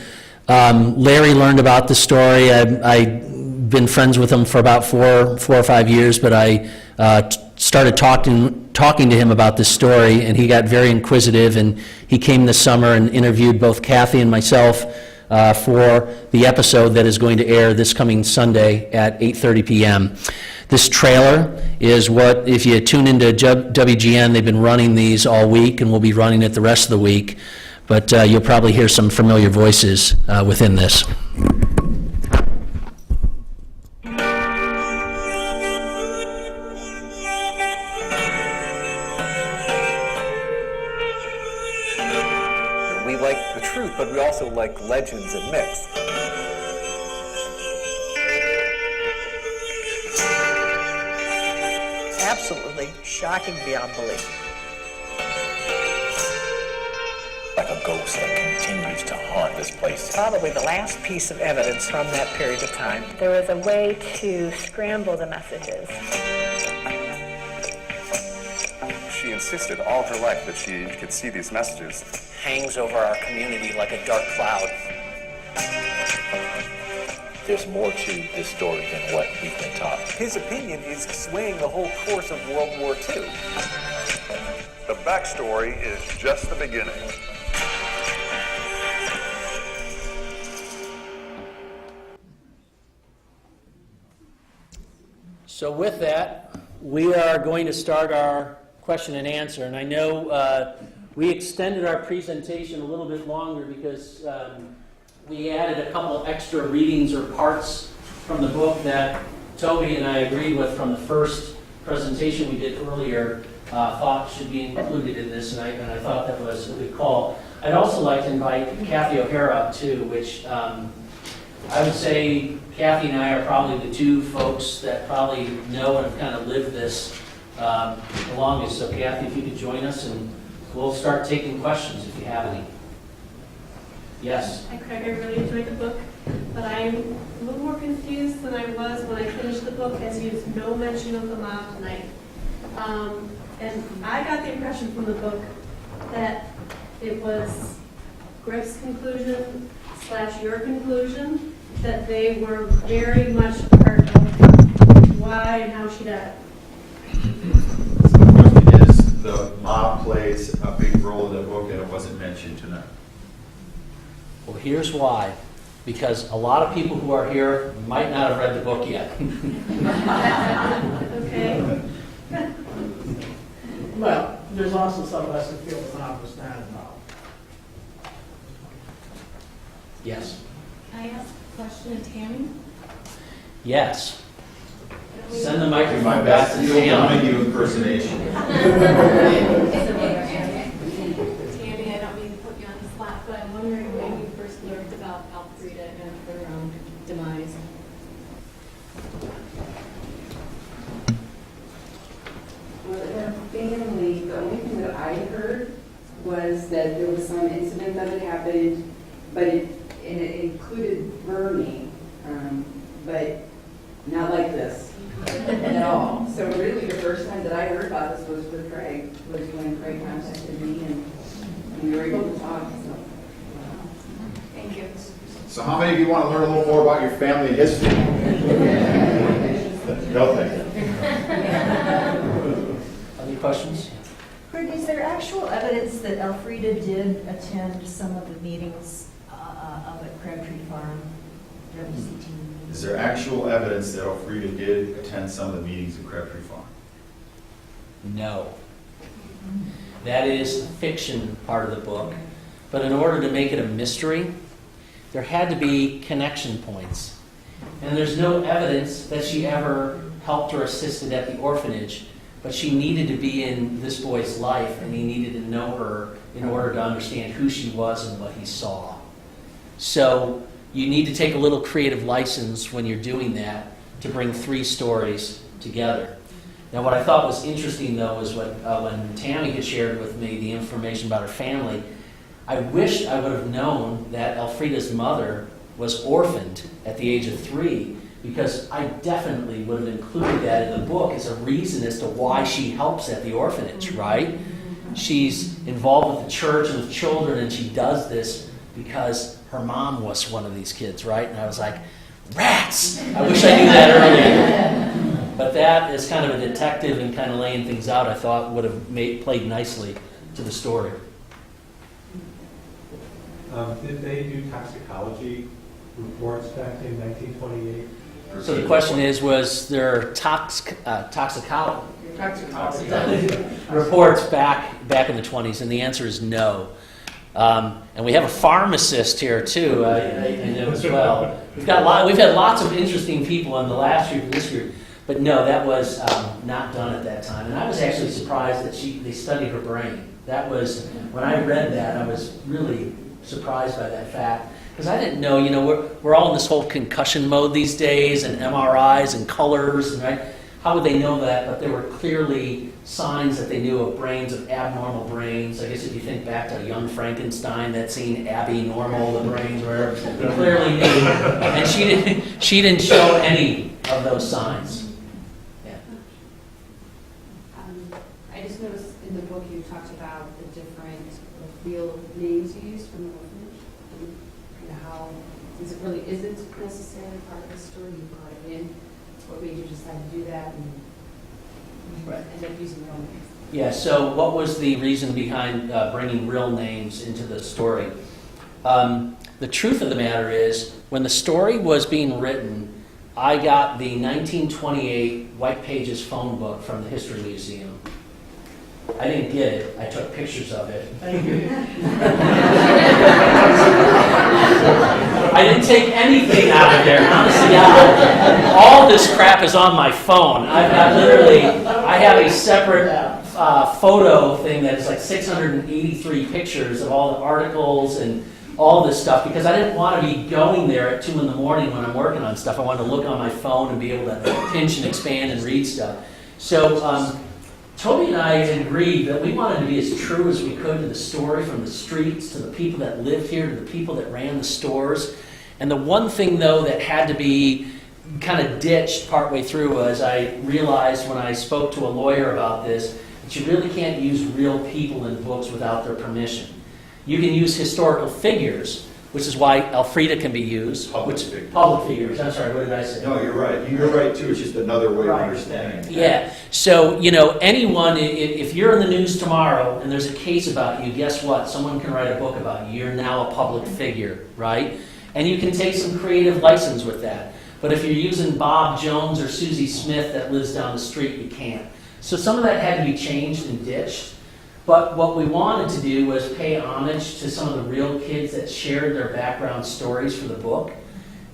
Larry learned about the story. I've been friends with him for about four or 5 years, but I started talking to him about this story, and he got very inquisitive, and he came this summer and interviewed both Kathy and myself for the episode that is going to air this coming Sunday at 8:30 p.m. This trailer is what, if you tune into WGN, they've been running these all week, and we'll be running it the rest of the week. But you'll probably hear some familiar voices within this. We like the truth, but we also like legends and myths. Absolutely shocking beyond belief. Like a ghost that continues to haunt this place. Probably the last piece of evidence from that period of time. There was a way to scramble the messages. She insisted all her life that she could see these messages. Hangs over our community like a dark cloud. There's more to this story than what we've been taught. His opinion is swaying the whole course of World War II. The backstory is just the beginning. So with that, we are going to start our question and answer. And I know we extended our presentation a little bit longer because we added a couple extra readings or parts from the book that Toby and I agreed with from the first presentation we did earlier, thought should be included in this, and I thought that was a good call. I'd also like to invite Kathy O'Hara up too, which I would say Kathy and I are probably the two folks that probably know and have kind of lived this the longest. So Kathy, if you could join us, and we'll start taking questions if you have any. Yes? Hi Craig, I really enjoyed the book, but I'm a little more confused than I was when I finished the book, as there's no mention of the mob tonight. And I got the impression from the book that it was Griff's conclusion / your conclusion that they were very much part of why and how she died. The question is, the mob plays a big role in the book and it wasn't mentioned tonight. Well, here's why. because a lot of people who are here might not have read the book yet. Okay. Well, there's also some of us who feel the mom was not involved. Yes. Can I ask a question to Tammy? Yes. Send the Do microphone my back best to to do a Tam. Donahue impersonation. Tammy, I don't mean to put you on the spot, but I'm wondering when you first learned about Elfrieda and her demise. Well, in her family, the only thing that I heard was that there was some incident that had happened, but it included burning, but not like this at all. So really, the first time that I heard about this was with Craig, was when Craig contacted me and we were able to talk, so. Thank you. So how many of you want to learn a little more about your family history? No, thank you. Any questions? Craig, is there actual evidence that Elfrieda did attend some of the meetings up at Crabtree Farm, WCT? Is there actual evidence that Elfrieda did attend some of the meetings at Crabtree Farm? No. That is the fiction part of the book. But in order to make it a mystery, there had to be connection points. And there's no evidence that she ever helped or assisted at the orphanage, but she needed to be in this boy's life, and he needed to know her in order to understand who she was and what he saw. So you need to take a little creative license when you're doing that to bring three stories together. Now, what I thought was interesting, though, is when Tammy had shared with me the information about her family, I wished I would have known that Elfrieda's mother was orphaned at the age of 3, because I definitely would have included that in the book as a reason as to why she helps at the orphanage, right? She's involved with the church and with children, and she does this because her mom was one of these kids, right? And I was like, rats! I wish I knew that earlier. But that, as kind of a detective and kind of laying things out, I thought would have played nicely to the story. Did they do toxicology reports back in 1928? So the question is, was there toxicology reports back in the 20s? And the answer is no. And we have a pharmacist here too. I know as well. We've had lots of interesting people in the last group and this group, but no, that was not done at that time. And I was actually surprised that they studied her brain. That was, when I read that, I was really surprised by that fact. Because I didn't know, we're all in this whole concussion mode these days, and MRIs and colors, and right? How would they know that? But there were clearly signs that they knew of brains, of abnormal brains. I guess if you think back to Young Frankenstein, that scene, Abby Normal, the brains were, they clearly knew. And she didn't show any of those signs. Yeah. I just noticed in the book you talked about the different real names you used from the orphanage. How, since it really isn't necessarily part of the story, you brought it in. What made you decide to do that and end up using real names? Yeah, so what was the reason behind bringing real names into the story? The truth of the matter is, when the story was being written, I got the 1928 White Pages phone book from the History Museum. I didn't get it. I took pictures of it. Thank you. I didn't take anything out of there, honestly. All this crap is on my phone. I have a separate photo thing that is like 683 pictures of all the articles and all this stuff, because I didn't want to be going there at 2 in the morning when I'm working on stuff. I wanted to look on my phone and be able to pinch and expand and read stuff. So Toby and I had agreed that we wanted to be as true as we could to the story, from the streets to the people that lived here to the people that ran the stores. And the one thing, though, that had to be kind of ditched partway through was I realized when I spoke to a lawyer about this that you really can't use real people in books without their permission. You can use historical figures, which is why Elfrieda can be used. Public figures. I'm sorry, what did I say? No, you're right. You're right, too. It's just another way of understanding it. Yeah. So, anyone, if you're in the news tomorrow and there's a case about you, guess what? Someone can write a book about you. You're now a public figure, right? And you can take some creative license with that. But if you're using Bob Jones or Susie Smith that lives down the street, you can't. So some of that had to be changed and ditched. But what we wanted to do was pay homage to some of the real kids that shared their background stories for the book.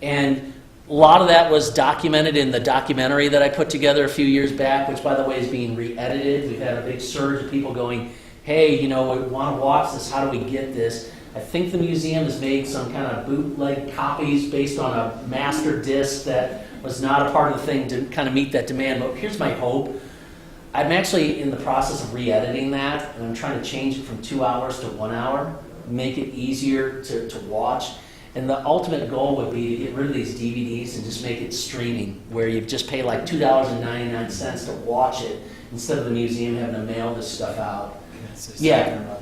And a lot of that was documented in the documentary that I put together a few years back, which, by the way, is being re-edited. We've had a big surge of people going, hey, you know, we want to watch this. How do we get this? I think the museum has made some kind of bootleg copies based on a master disc that was not a part of the thing to kind of meet that demand. But here's my hope. I'm actually in the process of re-editing that, and I'm trying to change it from 2 hours to 1 hour, make it easier to watch. And the ultimate goal would be to get rid of these DVDs and just make it streaming, where you just pay like $2.99 to watch it instead of the museum having to mail this stuff out. Yeah.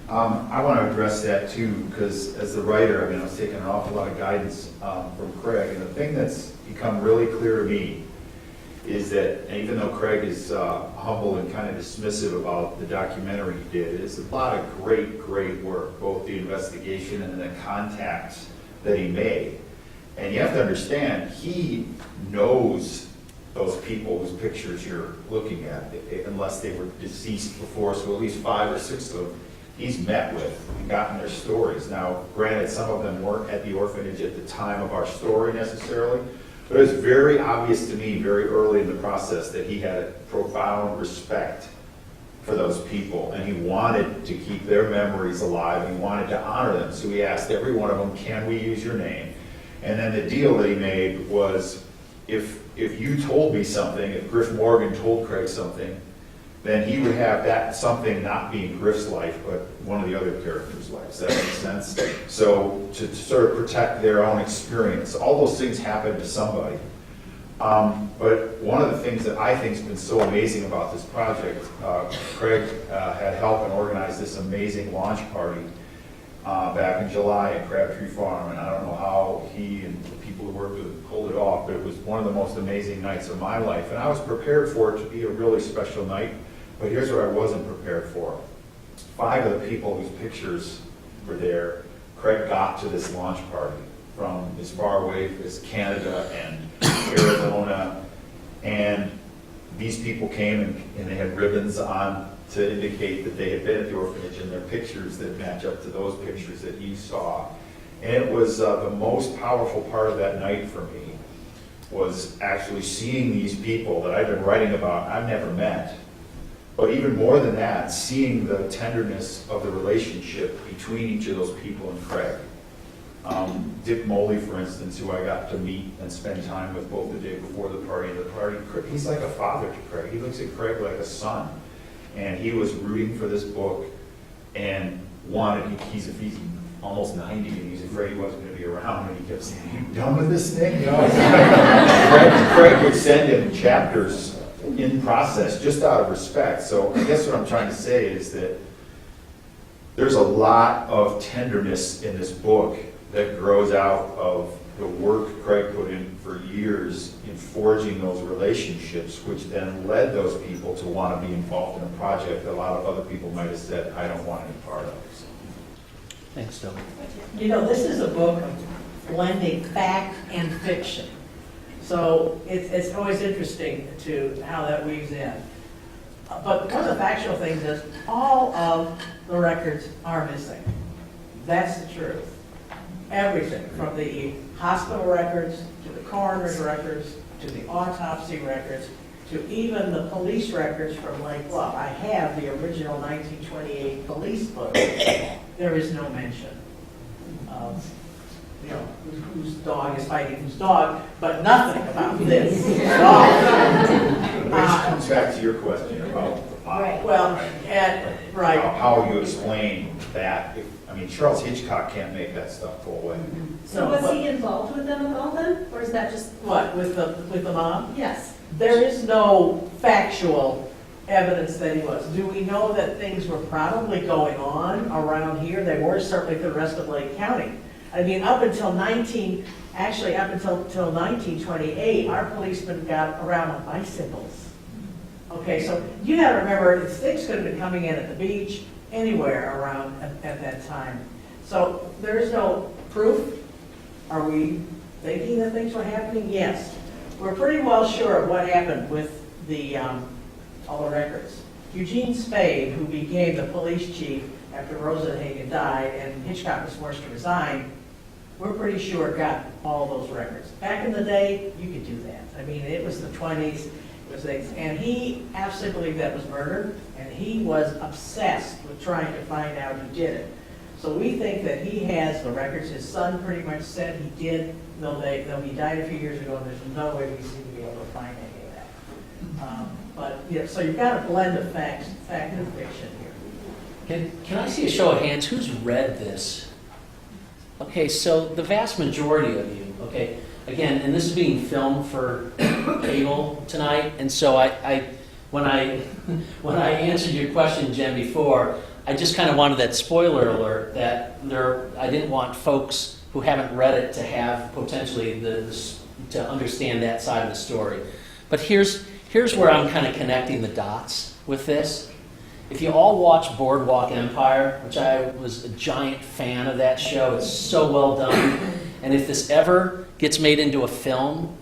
I want to address that too, because as the writer, I mean, I was taking an awful lot of guidance from Craig, and the thing that's become really clear to me is that even though Craig is humble and kind of dismissive about the documentary he did, it's a lot of great, great work, both the investigation and the contacts that he made. And you have to understand, he knows those people whose pictures you're looking at, unless they were deceased before, so at least 5 or 6 of them he's met with and gotten their stories. Now, granted, some of them weren't at the orphanage at the time of our story necessarily, but it was very obvious to me very early in the process that he had a profound respect for those people, and he wanted to keep their memories alive. He wanted to honor them, so he asked every one of them, can we use your name? And then the deal that he made was, if you told me something, if Griff Morgan told Craig something, then he would have that something not be in Griff's life, but one of the other characters' lives. Does that make sense? So to sort of protect their own experience, all those things happen to somebody. But one of the things that I think has been so amazing about this project, Craig had helped and organized this amazing launch party back in July at Crabtree Farm, and I don't know how he and the people who worked with him pulled it off, but it was one of the most amazing nights of my life, and I was prepared for it to be a really special night. But here's what I wasn't prepared for. 5 of the people whose pictures were there, Craig got to this launch party from as far away as Canada and Arizona, and these people came and they had ribbons on to indicate that they had been at the orphanage, and their pictures that match up to those pictures that you saw. And it was the most powerful part of that night for me, was actually seeing these people that I've been writing about, I've never met. But even more than that, seeing the tenderness of the relationship between each of those people and Craig. Dick Moley, for instance, who I got to meet and spend time with both the day before the party and the party, he's like a father to Craig. He looks at Craig like a son. And he was rooting for this book and wanted, he's almost 90 and he's afraid he wasn't going to be around, and he kept saying, "Are you done with this thing?" You know? Craig would send him chapters in process just out of respect. So I guess what I'm trying to say is that there's a lot of tenderness in this book that grows out of the work Craig put in for years in forging those relationships, which then led those people to want to be involved in a project that a lot of other people might have said, I don't want any part of. So. Thanks, Doug. You know, this is a book of blending fact and fiction. So it's always interesting to how that weaves in. But one of the factual things is all of the records are missing. That's the truth. Everything from the hospital records to the coroner's records to the autopsy records to even the police records from Lake Bluff. I have the original 1928 police book. There is no mention of, you know, whose dog is fighting whose dog, but nothing about this at all. Which comes back to your question about the model. Right. Well, and, right. How you explain that. I mean, Charles Hitchcock can't make that stuff go away. So was he involved with them at all then? Or is that just... What, with the mom? Yes. There is no factual evidence that he was. Do we know that things were probably going on around here? They were certainly for the rest of Lake County. I mean, up until 1928, our policemen got around on bicycles. Okay, so you got to remember, things could have been coming in at the beach, anywhere around at that time. So there is no proof? Are we thinking that things were happening? Yes. We're pretty well sure of what happened with the all the records. Eugene Spade, who became the police chief after Rosenhagen died and Hitchcock was forced to resign, we're pretty sure got all those records. Back in the day, you could do that. I mean, it was the 20s, it was things, and he absolutely believed that was murder, and he was obsessed with trying to find out who did it. So we think that he has the records. His son pretty much said he did, though he died a few years ago, and there's no way we seem to be able to find any of that. But yeah, so you've got a blend of fact and fiction here. Can I see a show of hands? Who's read this? Okay, so the vast majority of you, okay, again, and this is being filmed for cable tonight, and so when I answered your question, Jen, before, I just kind of wanted that spoiler alert that I didn't want folks who haven't read it to have potentially to understand that side of the story. But here's where I'm kind of connecting the dots with this. If you all watch Boardwalk Empire, which I was a giant fan of that show, it's so well done. And if this ever gets made into a film,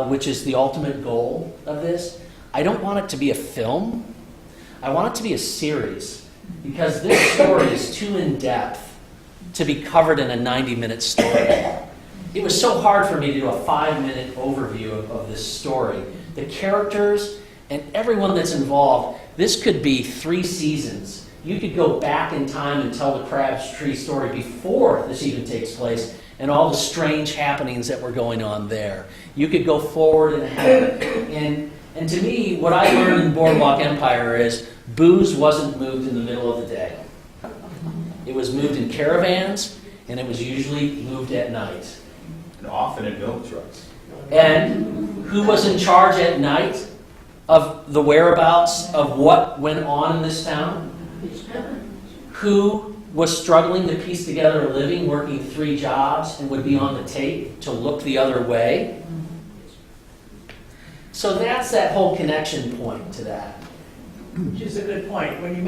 which is the ultimate goal of this, I don't want it to be a film. I want it to be a series. Because this story is too in-depth to be covered in a 90-minute story. It was so hard for me to do a 5-minute overview of this story. The characters and everyone that's involved, this could be 3 seasons. You could go back in time and tell the Crabtree story before this even takes place and all the strange happenings that were going on there. You could go forward and ahead. And to me, what I learned in Boardwalk Empire is booze wasn't moved in the middle of the day. It was moved in caravans, and it was usually moved at night. And often in milk trucks. And who was in charge at night of the whereabouts of what went on in this town? Who was struggling to piece together a living, working 3 jobs, and would be on the tape to look the other way? So that's that whole connection point to that. Which is a good point. When they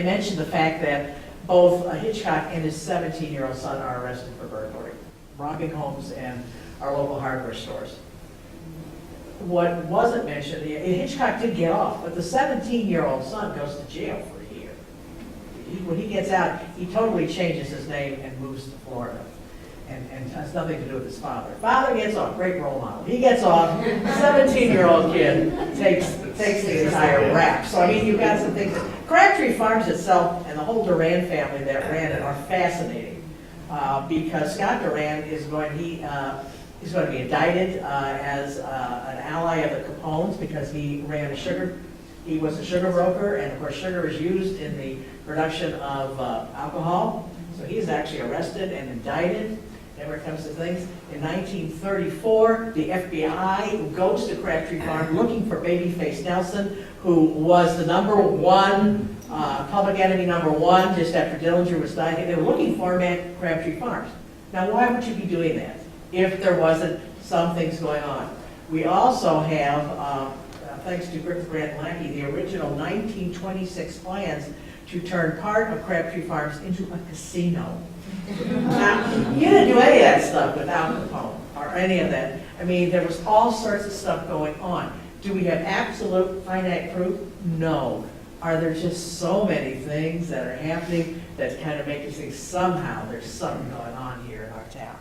mentioned the fact that both Hitchcock and his 17-year-old son are arrested for burglary, robbing homes and our local hardware stores. What wasn't mentioned, Hitchcock did get off, but the 17-year-old son goes to jail for a year. When he gets out, he totally changes his name and moves to Florida. And has nothing to do with his father. Father gets off, great role model. He gets off, 17-year-old kid takes the entire rap. So I mean, you've got some things. Crabtree Farms itself and the whole Duran family that ran it are fascinating because Scott Duran is going to be indicted as an ally of the Capones because he was a sugar broker, and of course sugar is used in the production of alcohol. So he's actually arrested and indicted. Never comes to things. In 1934, the FBI goes to Crabtree Farm looking for Babyface Nelson, who was the public enemy number 1, just after Dillinger was dying. They were looking for him at Crabtree Farms. Now, why would you be doing that if there wasn't some things going on? We also have, thanks to Griffith Grant Lackey, the original 1926 plans to turn part of Crabtree Farms into a casino. Now, you didn't do any of that stuff without Capone or any of that. I mean, there was all sorts of stuff going on. Do we have absolute finite proof? No. Are there just so many things that are happening that kind of make you think somehow there's something going on here in our town?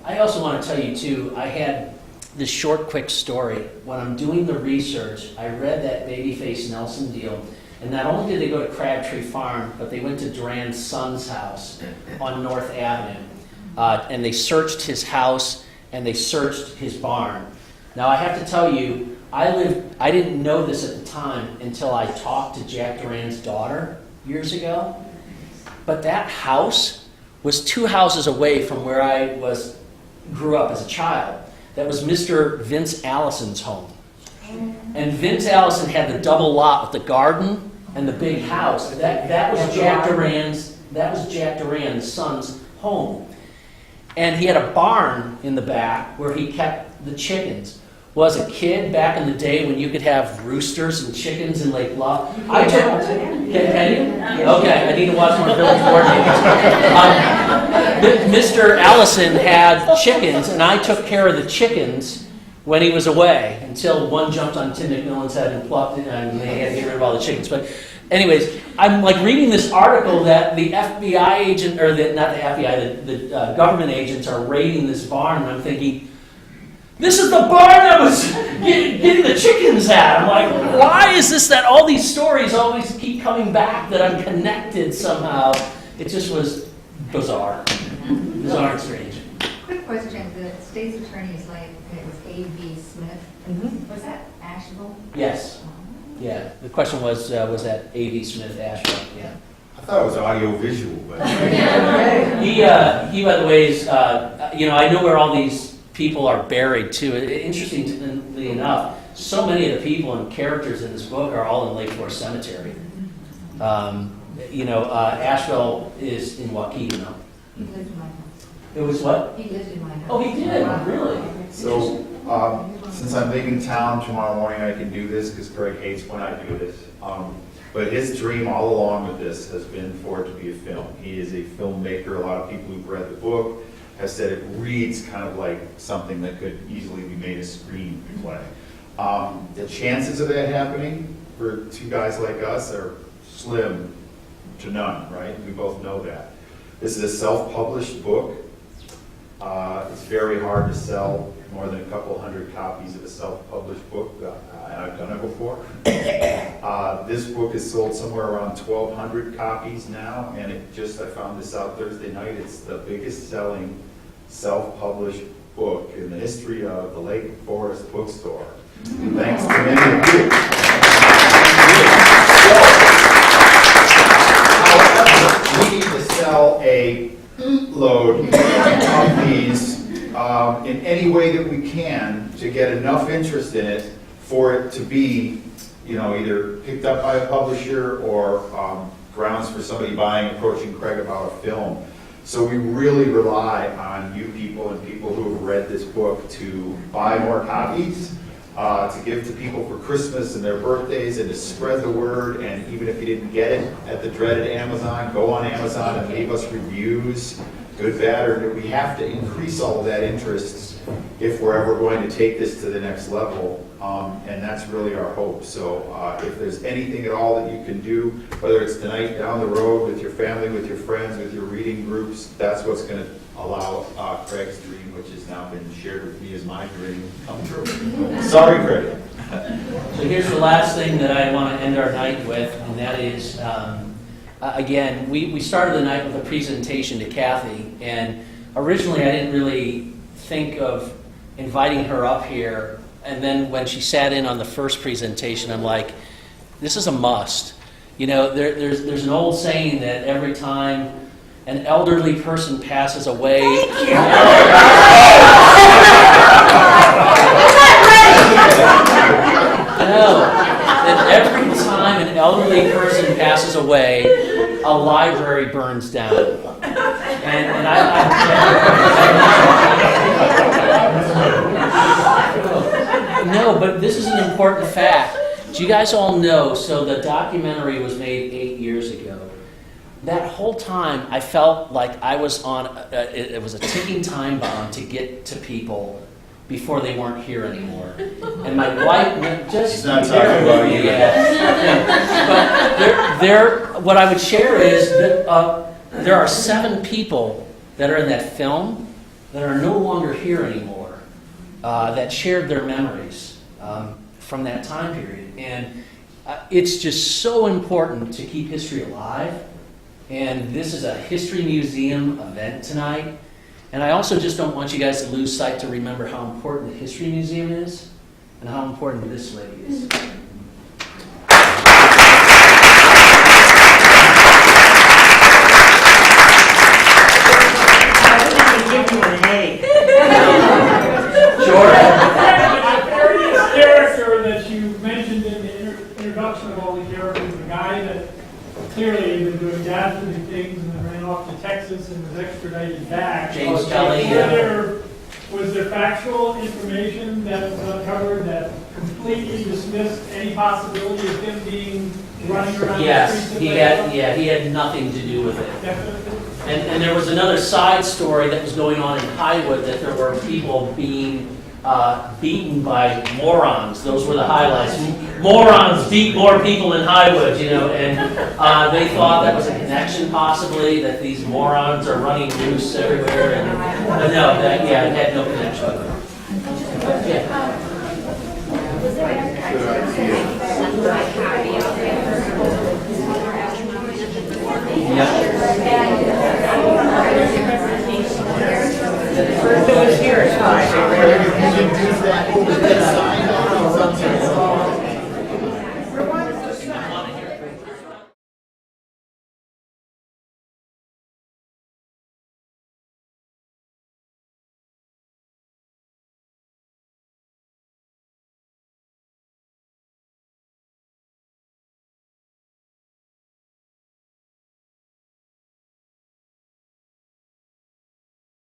I also want to tell you, too, I had this short, quick story. When I'm doing the research, I read that Babyface Nelson deal. And not only did they go to Crabtree Farm, but they went to Duran's son's house on North Avenue. And they searched his house and they searched his barn. Now I have to tell you, I didn't know this at the time until I talked to Jack Duran's daughter years ago. But that house was 2 houses away from where I grew up as a child. That was Mr. Vince Allison's home. And Vince Allison had the double lot with the garden and the big house. That was Jack Duran's son's home. And he had a barn in the back where he kept the chickens. Well, as a kid back in the day when you could have roosters and chickens in Lake Bluff, I took. Okay, I need to watch more Village Board meetings. Mr. Allison had chickens, and I took care of the chickens when he was away, until one jumped on Tim McMillan's head and plucked it, and they had to get rid of all the chickens. But anyways, I'm like reading this article that the FBI agent, or not the FBI, the government agents are raiding this barn, and I'm thinking, this is the barn that was getting the chickens at. I'm like, why is this that all these stories always keep coming back, that I'm connected somehow? It just was bizarre. Bizarre and strange. Quick question, the state's attorney's like, it was A.B. Smith. Was that Asheville? Yes. Yeah. The question was that A.V. Smith Asheville? Yeah. I thought it was audio visual, but. He, by the way, is, I know where all these people are buried too. Interestingly enough, so many of the people and characters in this book are all in Lake Forest Cemetery. Asheville is in Waukegan. He lived in my house. It was what? He lived in my house. Oh, he did? Really? So, since I'm leaving town tomorrow morning, I can do this because Craig hates when I do this. But his dream all along with this has been for it to be a film. He is a filmmaker. A lot of people who've read the book have said it reads kind of like something that could easily be made a screenplay. The chances of that happening for two guys like us are slim to none, right? We both know that. This is a self-published book. It's very hard to sell more than a couple hundred copies of a self-published book. I've done it before. This book is sold somewhere around 1,200 copies now, and I found this out Thursday night. It's the biggest selling self-published book in the history of the Lake Forest bookstore. Thanks to many of you. However, we need to sell a load of these in any way that we can to get enough interest in it for it to be, either picked up by a publisher or grounds for somebody approaching Craig about a film. So we really rely on you people and people who have read this book to buy more copies, to give to people for Christmas and their birthdays, and to spread the word. And even if you didn't get it at the dreaded Amazon, go on Amazon and leave us reviews, good, bad, or we have to increase all of that interest if we're ever going to take this to the next level. And that's really our hope. So if there's anything at all that you can do, whether it's tonight, down the road, with your family, with your friends, with your reading groups, that's what's going to allow Craig's dream, which has now been shared with me as my dream, come true. Sorry, Craig. So here's the last thing that I want to end our night with, and that is, again, we started the night with a presentation to Kathy, and originally I didn't really think of inviting her up here. And then when she sat in on the first presentation, I'm like, this is a must. There's an old saying that every time an elderly person passes away. Thank you. No, that every time an elderly person passes away, a library burns down. And no, but this is an important fact. Do you guys all know, so the documentary was made 8 years ago. That whole time, I felt like I was on, it was a ticking time bomb to get to people before they weren't here anymore. And my wife, just not talking about you. But what I would share is that there are 7 people that are in that film that are no longer here anymore, that shared their memories from that time period. And it's just so important to keep history alive. And this is a History Museum event tonight. And I also just don't want you guys to lose sight to remember how important the History Museum is and how important this lady is. Clearly, he was doing dastardly things and then ran off to Texas and was extradited back. James Kelly. Was there factual information that was uncovered that completely dismissed any possibility of him being running around the streets? Yes, he had nothing to do with it. Definitely. And there was another side story that was going on in Highwood, that there were people being beaten by morons. Those were the highlights. Morons beat more people in Highwood, you know, and they thought that was a connection possibly, that these morons are running loose everywhere. But no, it had no connection. Was there